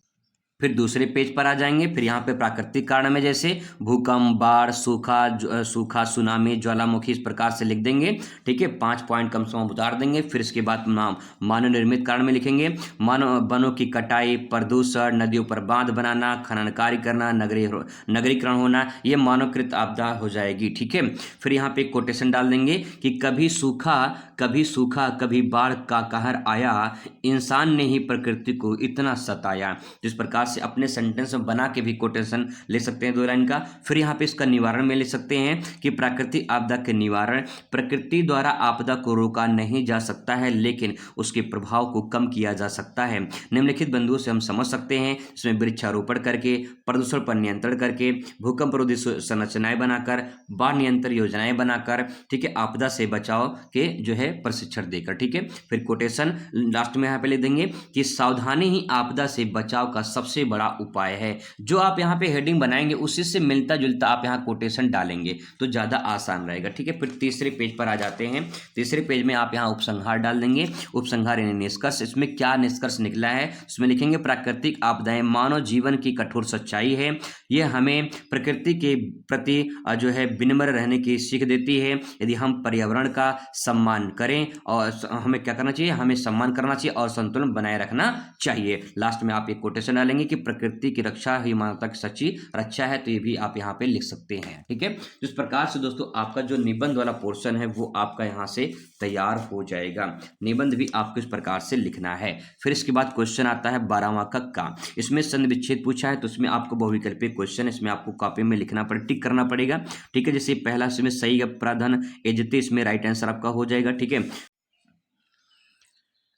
फिर दूसरे पेज पर आ जाएंगे। फिर यहाँ पे प्राकृतिक कारण में जैसे भूकंप, बाढ़, सूखा, सुनामी, ज्वालामुखी, इस प्रकार से लिख देंगे, ठीक है। 5 पॉइंट कम से कम उतार देंगे। फिर इसके बाद मानव निर्मित कारण में लिखेंगे वनों की कटाई, प्रदूषण, नदियों पर बांध बनाना, खनन कार्य करना, नगरीकरण होना, ये मानवकृत आपदा हो जाएगी, ठीक है। फिर यहाँ पे कोटेशन डाल देंगे कि कभी सूखा कभी बाढ़ का कहर आया, इंसान ने ही प्रकृति को इतना सताया। जिस प्रकार से अपने सेंटेंस में बना के भी कोटेशन ले सकते हैं 2 लाइन का। फिर यहाँ पे इसका निवारण में ले सकते हैं कि प्राकृतिक आपदा के निवारण, प्रकृति द्वारा आपदा को रोका नहीं जा सकता है, लेकिन उसके प्रभाव को कम किया जा सकता है। निम्नलिखित बिंदुओं से हम समझ सकते हैं, इसमें वृक्षारोपण करके, प्रदूषण पर नियंत्रण करके, भूकंप रोधी संरचनाएं बनाकर, बाढ़ नियंत्रण योजनाएं बनाकर, ठीक है, आपदा से बचाव के जो है प्रशिक्षण देकर, ठीक है। फिर कोटेशन लास्ट में यहाँ पे ले देंगे कि सावधानी ही आपदा से बचाव का सबसे बड़ा उपाय है। जो आप यहाँ पे हेडिंग बनाएंगे उसी से मिलता जुलता आप यहाँ कोटेशन डालेंगे तो ज्यादा आसान रहेगा, ठीक है। फिर तीसरे पेज पर आ जाते हैं। तीसरे पेज में आप यहाँ उपसंहार डाल देंगे, उपसंहार यानी निष्कर्ष। इसमें क्या निष्कर्ष निकला है, इसमें लिखेंगे प्राकृतिक आपदाएं मानव जीवन की कठोर सच्चाई है, यह हमें प्रकृति के प्रति जो है विनम्र रहने की सीख देती है। यदि हम पर्यावरण का सम्मान करें और हमें क्या करना चाहिए, हमें सम्मान करना चाहिए और संतुलन बनाए रखना चाहिए। लास्ट में आप एक कोटेशन डालेंगे बताएंगे कि प्रकृति की रक्षा ही मानवता की सच्ची रक्षा है, तो ये भी आप यहाँ पे लिख सकते हैं। ठीक है, इस प्रकार से दोस्तों आपका जो निबंध वाला पोर्शन है वो आपका यहाँ से तैयार हो जाएगा। निबंध भी आपको इस प्रकार से लिखना है। फिर इसके बाद क्वेश्चन आता है 12वां का। इसमें संधि विच्छेद पूछा है, तो उसमें आपको बहुविकल्पीय क्वेश्चन, इसमें आपको कॉपी में लिखना पड़ेगा, टिक करना पड़ेगा। ठीक है, जैसे पहला इसमें सही प्राधन एजते, इसमें राइट आंसर आपका हो जाएगा। ठीक है,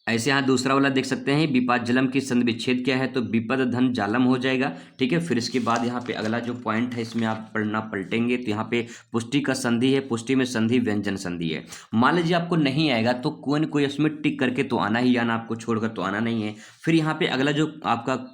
ऐसे यहाँ दूसरा वाला देख सकते हैं, विपात जलम की संधि विच्छेद क्या है, तो विपद धन जालम हो जाएगा। ठीक है, फिर इसके बाद यहाँ पे अगला जो पॉइंट है इसमें आप पढ़ना पलटेंगे, तो यहाँ पे पुष्टि का संधि है, पुष्टि में संधि व्यंजन संधि है। मान लीजिए आपको नहीं आएगा तो कोई न कोई इसमें टिक करके तो आना ही आना, आपको छोड़कर तो आना नहीं है। फिर यहाँ पे अगला जो आपका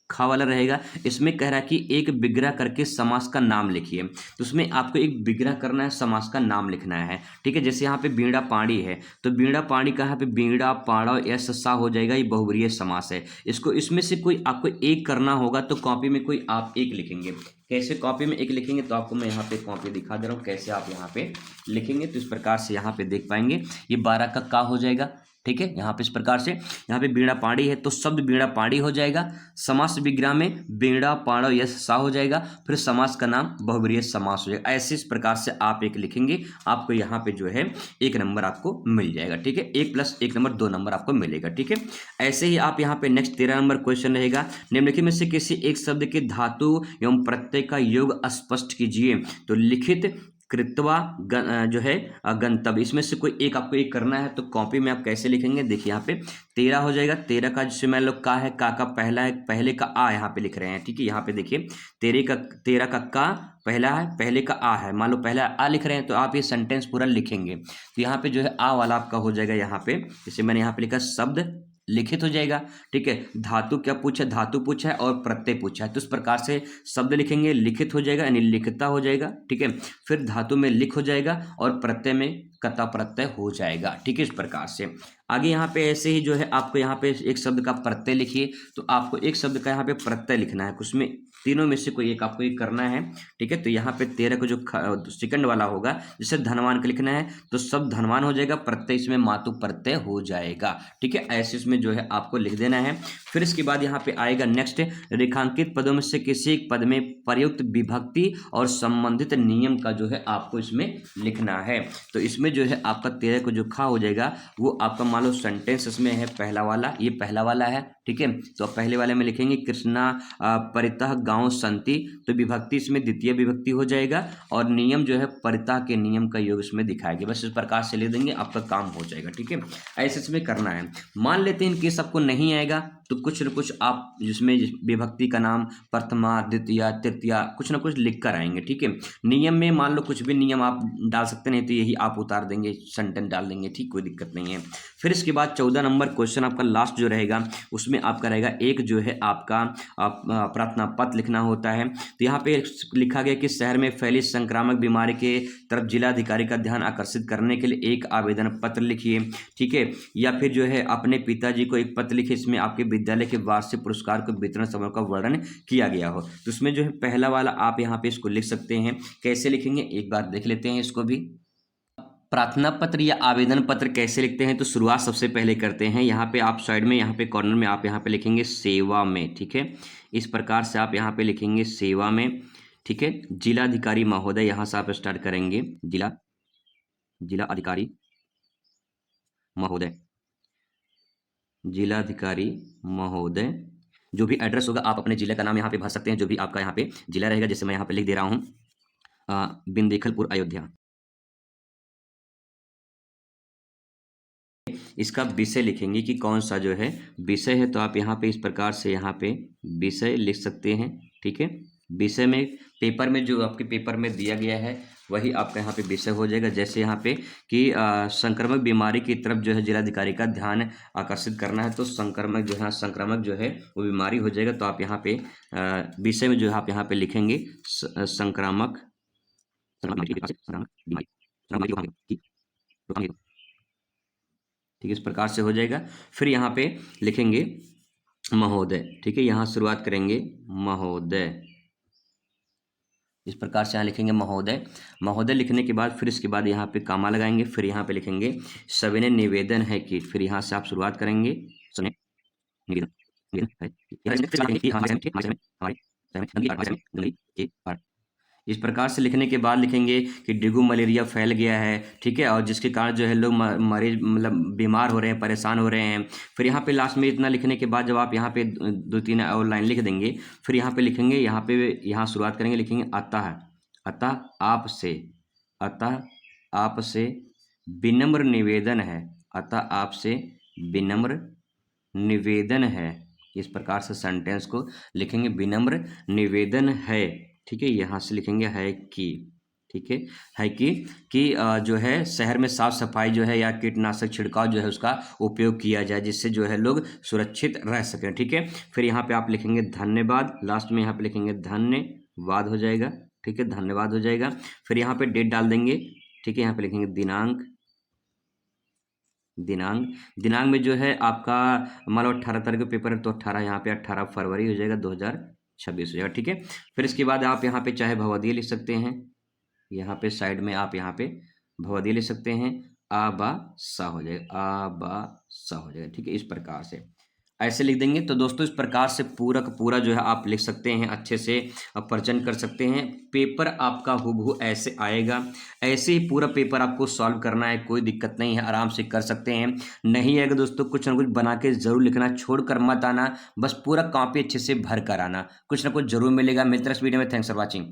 खा वाला रहेगा, इसमें कह रहा है कि एक विग्रह करके समास का नाम लिखिए, तो उसमें आपको एक विग्रह करना है, समास का नाम लिखना है। ठीक है, जैसे यहाँ पे बीड़ा पाड़ी है, तो बीड़ा पाड़ी का यहाँ पे बीड़ा पाड़ा यस सा हो जाएगा, ये बहुब्रीहि समास है। इसको इसमें से कोई आपको एक करना होगा, तो कॉपी में कोई आप एक लिखेंगे। कैसे कॉपी में एक लिखेंगे, तो आपको मैं यहाँ पे कॉपी दिखा दे रहा हूँ कैसे आप यहाँ पे लिखेंगे, तो इस प्रकार से यहाँ पे देख पाएंगे। ये 12 का हो जाएगा। ठीक है, यहाँ पे इस प्रकार से, यहाँ पे बीड़ा पाड़ी है तो शब्द बीड़ा पाड़ी हो जाएगा, समास विग्रह में बीड़ा पाड़ा यस सा हो जाएगा, फिर समास का नाम बहुब्रीहि समास हो जाएगा। ऐसे इस प्रकार से आप एक लिखेंगे, आपको यहाँ पे जो है 1 नंबर आपको मिल जाएगा। ठीक है, 1 + 1 नंबर 2 नंबर आपको मिलेगा। ठीक है, ऐसे ही आप यहाँ पे नेक्स्ट 13 नंबर क्वेश्चन रहेगा, निम्नलिखित में से किसी एक शब्द के धातु एवं प्रत्यय का योग स्पष्ट कीजिए, तो लिखित कृत्वा जो है गंतव्य, इसमें से कोई एक आपको एक करना है, तो कॉपी में आप कैसे लिखेंगे, देखिए यहाँ पे 13 हो जाएगा। 13 का जिसमें मान लो का है, का पहला है, पहले का आ यहाँ पे लिख रहे हैं। ठीक है, यहाँ पे देखिए 13 का पहला है, पहले का आ है, मान लो पहला आ लिख रहे हैं, तो आप ये सेंटेंस पूरा लिखेंगे, तो यहाँ पे जो है आ वाला आपका हो जाएगा। यहाँ पे जैसे मैंने यहाँ पे लिखा शब्द लिखित हो जाएगा। ठीक है, धातु क्या पूछा, धातु पूछा है और प्रत्यय पूछा है, तो इस प्रकार से शब्द लिखेंगे, लिखित हो जाएगा यानी लिखता हो जाएगा। ठीक है, फिर धातु में लिख हो जाएगा और प्रत्यय में कता प्रत्यय हो जाएगा। ठीक है, इस प्रकार से आगे यहाँ पे ऐसे ही जो है आपको यहाँ पे एक शब्द का प्रत्यय लिखिए, तो आपको एक शब्द का यहाँ पे प्रत्यय लिखना है, उसमें तीनों में से कोई एक आपको एक करना है। ठीक है, तो यहाँ पे 13 को जो सेकंड वाला होगा, जैसे धनवान का लिखना है, तो सब धनवान हो जाएगा, प्रत्यय इसमें मातु प्रत्यय हो जाएगा। ठीक है, ऐसे इसमें जो है आपको लिख देना है। फिर इसके बाद यहाँ पे आएगा नेक्स्ट, रेखांकित पदों में से किसी एक पद में प्रयुक्त विभक्ति और संबंधित नियम का जो है आपको इसमें लिखना है, तो इसमें जो है आपका 13 को जो खा हो जाएगा, वो आपका मान लो सेंटेंस इसमें है पहला वाला, ये पहला वाला है। ठीक है, तो पहले वाले में लिखेंगे कृष्णा परितः गांव संति, तो विभक्ति इसमें द्वितीय विभक्ति हो जाएगा, और नियम जो है परितः के नियम का योग इसमें दिखाएगा। बस इस प्रकार से ले देंगे, आपका काम हो जाएगा। ठीक है, ऐसे इसमें करना है। मान लेते हैं कि सबको नहीं आएगा, तो कुछ न कुछ आप जिसमें विभक्ति का नाम प्रथमा द्वितीय तृतीया कुछ न कुछ लिख कर आएंगे। ठीक है, नियम में मान लो कुछ भी नियम आप डाल सकते नहीं, तो यही आप उतार देंगे, सेंटेंस डाल देंगे। ठीक, कोई दिक्कत नहीं है। फिर इसके बाद 14 नंबर क्वेश्चन आपका लास्ट जो रहेगा, उसमें आपका रहेगा एक जो है आपका प्रार्थना पत्र लिखना होता है, तो यहाँ पे लिखा गया कि शहर में फैली संक्रामक बीमारी के तरफ जिलाधिकारी का ध्यान आकर्षित करने के लिए एक आवेदन पत्र लिखिए। ठीक है, या फिर जो है अपने पिताजी को एक पत्र लिखिए, इसमें आपके विद्यालय के वार्षिक पुरस्कार को वितरण समारोह का वर्णन किया गया हो, तो उसमें जो है पहला वाला आप यहाँ पे इसको लिख सकते हैं। कैसे लिखेंगे एक बार देख लेते हैं इसको भी। प्रार्थना पत्र या आवेदन पत्र कैसे लिखते हैं, तो शुरुआत सबसे पहले करते हैं, यहाँ पे आप साइड में यहाँ पे कॉर्नर में आप यहाँ पे लिखेंगे सेवा में। ठीक है, इस प्रकार से आप यहाँ पे लिखेंगे सेवा में। ठीक है, जिलाधिकारी महोदय, यहाँ से आप स्टार्ट करेंगे, जिला अधिकारी महोदय, जिलाधिकारी महोदय, जो भी एड्रेस होगा आप अपने जिले का नाम यहाँ पे भर सकते हैं, जो भी आपका यहाँ पे जिला रहेगा, जैसे मैं यहाँ पे लिख दे रहा हूँ बिंदेखलपुर अयोध्या। इसका विषय लिखेंगे कि कौन सा जो है विषय है, तो आप यहाँ पे इस प्रकार से यहाँ पे विषय लिख सकते हैं। ठीक है, विषय में पेपर में जो आपके पेपर में दिया गया है वही आपका यहाँ पे विषय हो जाएगा। जैसे यहाँ पे कि संक्रामक बीमारी की तरफ जो है जिलाधिकारी का ध्यान आकर्षित करना है, तो संक्रामक जो है वो बीमारी हो जाएगा, तो आप यहाँ पे विषय में जो है आप यहाँ पे लिखेंगे संक्रामक बीमारी। ठीक है, इस प्रकार से हो जाएगा। फिर यहाँ पे लिखेंगे महोदय। ठीक है, यहाँ शुरुआत करेंगे महोदय, इस प्रकार से यहाँ लिखेंगे महोदय। महोदय लिखने के बाद फिर इसके बाद यहाँ पे कामा लगाएंगे, फिर यहाँ पे लिखेंगे सविनय निवेदन है कि, फिर यहाँ से आप शुरुआत करेंगे निवेदन। इस प्रकार से लिखने के बाद लिखेंगे कि डेंगू मलेरिया फैल गया है, ठीक है, और जिसके कारण जो है लोग मरीज मतलब बीमार हो रहे हैं, परेशान हो रहे हैं। फिर यहाँ पे लास्ट में इतना लिखने के बाद जब आप यहाँ पे 2-3 और लाइन लिख देंगे, फिर यहाँ पे लिखेंगे, यहाँ शुरुआत करेंगे, लिखेंगे अतः आपसे विनम्र निवेदन है, अतः आपसे विनम्र निवेदन है। इस प्रकार से सेंटेंस को लिखेंगे, विनम्र निवेदन है, ठीक है। यहाँ से लिखेंगे है कि, ठीक है कि जो है शहर में साफ सफाई जो है या कीटनाशक छिड़काव जो है उसका उपयोग किया जाए, जिससे जो है लोग सुरक्षित रह सकें, ठीक है। फिर यहाँ पे आप लिखेंगे धन्यवाद, लास्ट में यहाँ पे लिखेंगे धन्यवाद हो जाएगा, ठीक है, धन्यवाद हो जाएगा। फिर यहाँ पे डेट डाल देंगे, ठीक है, यहाँ पे लिखेंगे दिनांक में जो है आपका मान लो 18 तारीख को पेपर है तो 18 यहाँ पे 18 फरवरी हो जाएगा, 2026 हो जाएगा, ठीक है। फिर इसके बाद आप यहाँ पे चाहे भवदीय लिख सकते हैं, यहाँ पे साइड में आप यहाँ पे भवदीय लिख सकते हैं, आबासा हो जाएगा, ठीक है। इस प्रकार से ऐसे लिख देंगे। तो दोस्तों इस प्रकार से पूरा का पूरा जो है आप लिख सकते हैं, अच्छे से पर्चन कर सकते हैं। पेपर आपका हूबहू ऐसे आएगा, ऐसे ही पूरा पेपर आपको सॉल्व करना है, कोई दिक्कत नहीं है, आराम से कर सकते हैं। नहीं आएगा दोस्तों, कुछ ना कुछ बना के जरूर लिखना, छोड़ कर मत आना, बस पूरा कॉपी अच्छे से भर कर आना, कुछ ना कुछ जरूर मिलेगा। मिलते हैं इस वीडियो में, थैंक्स फॉर वॉचिंग।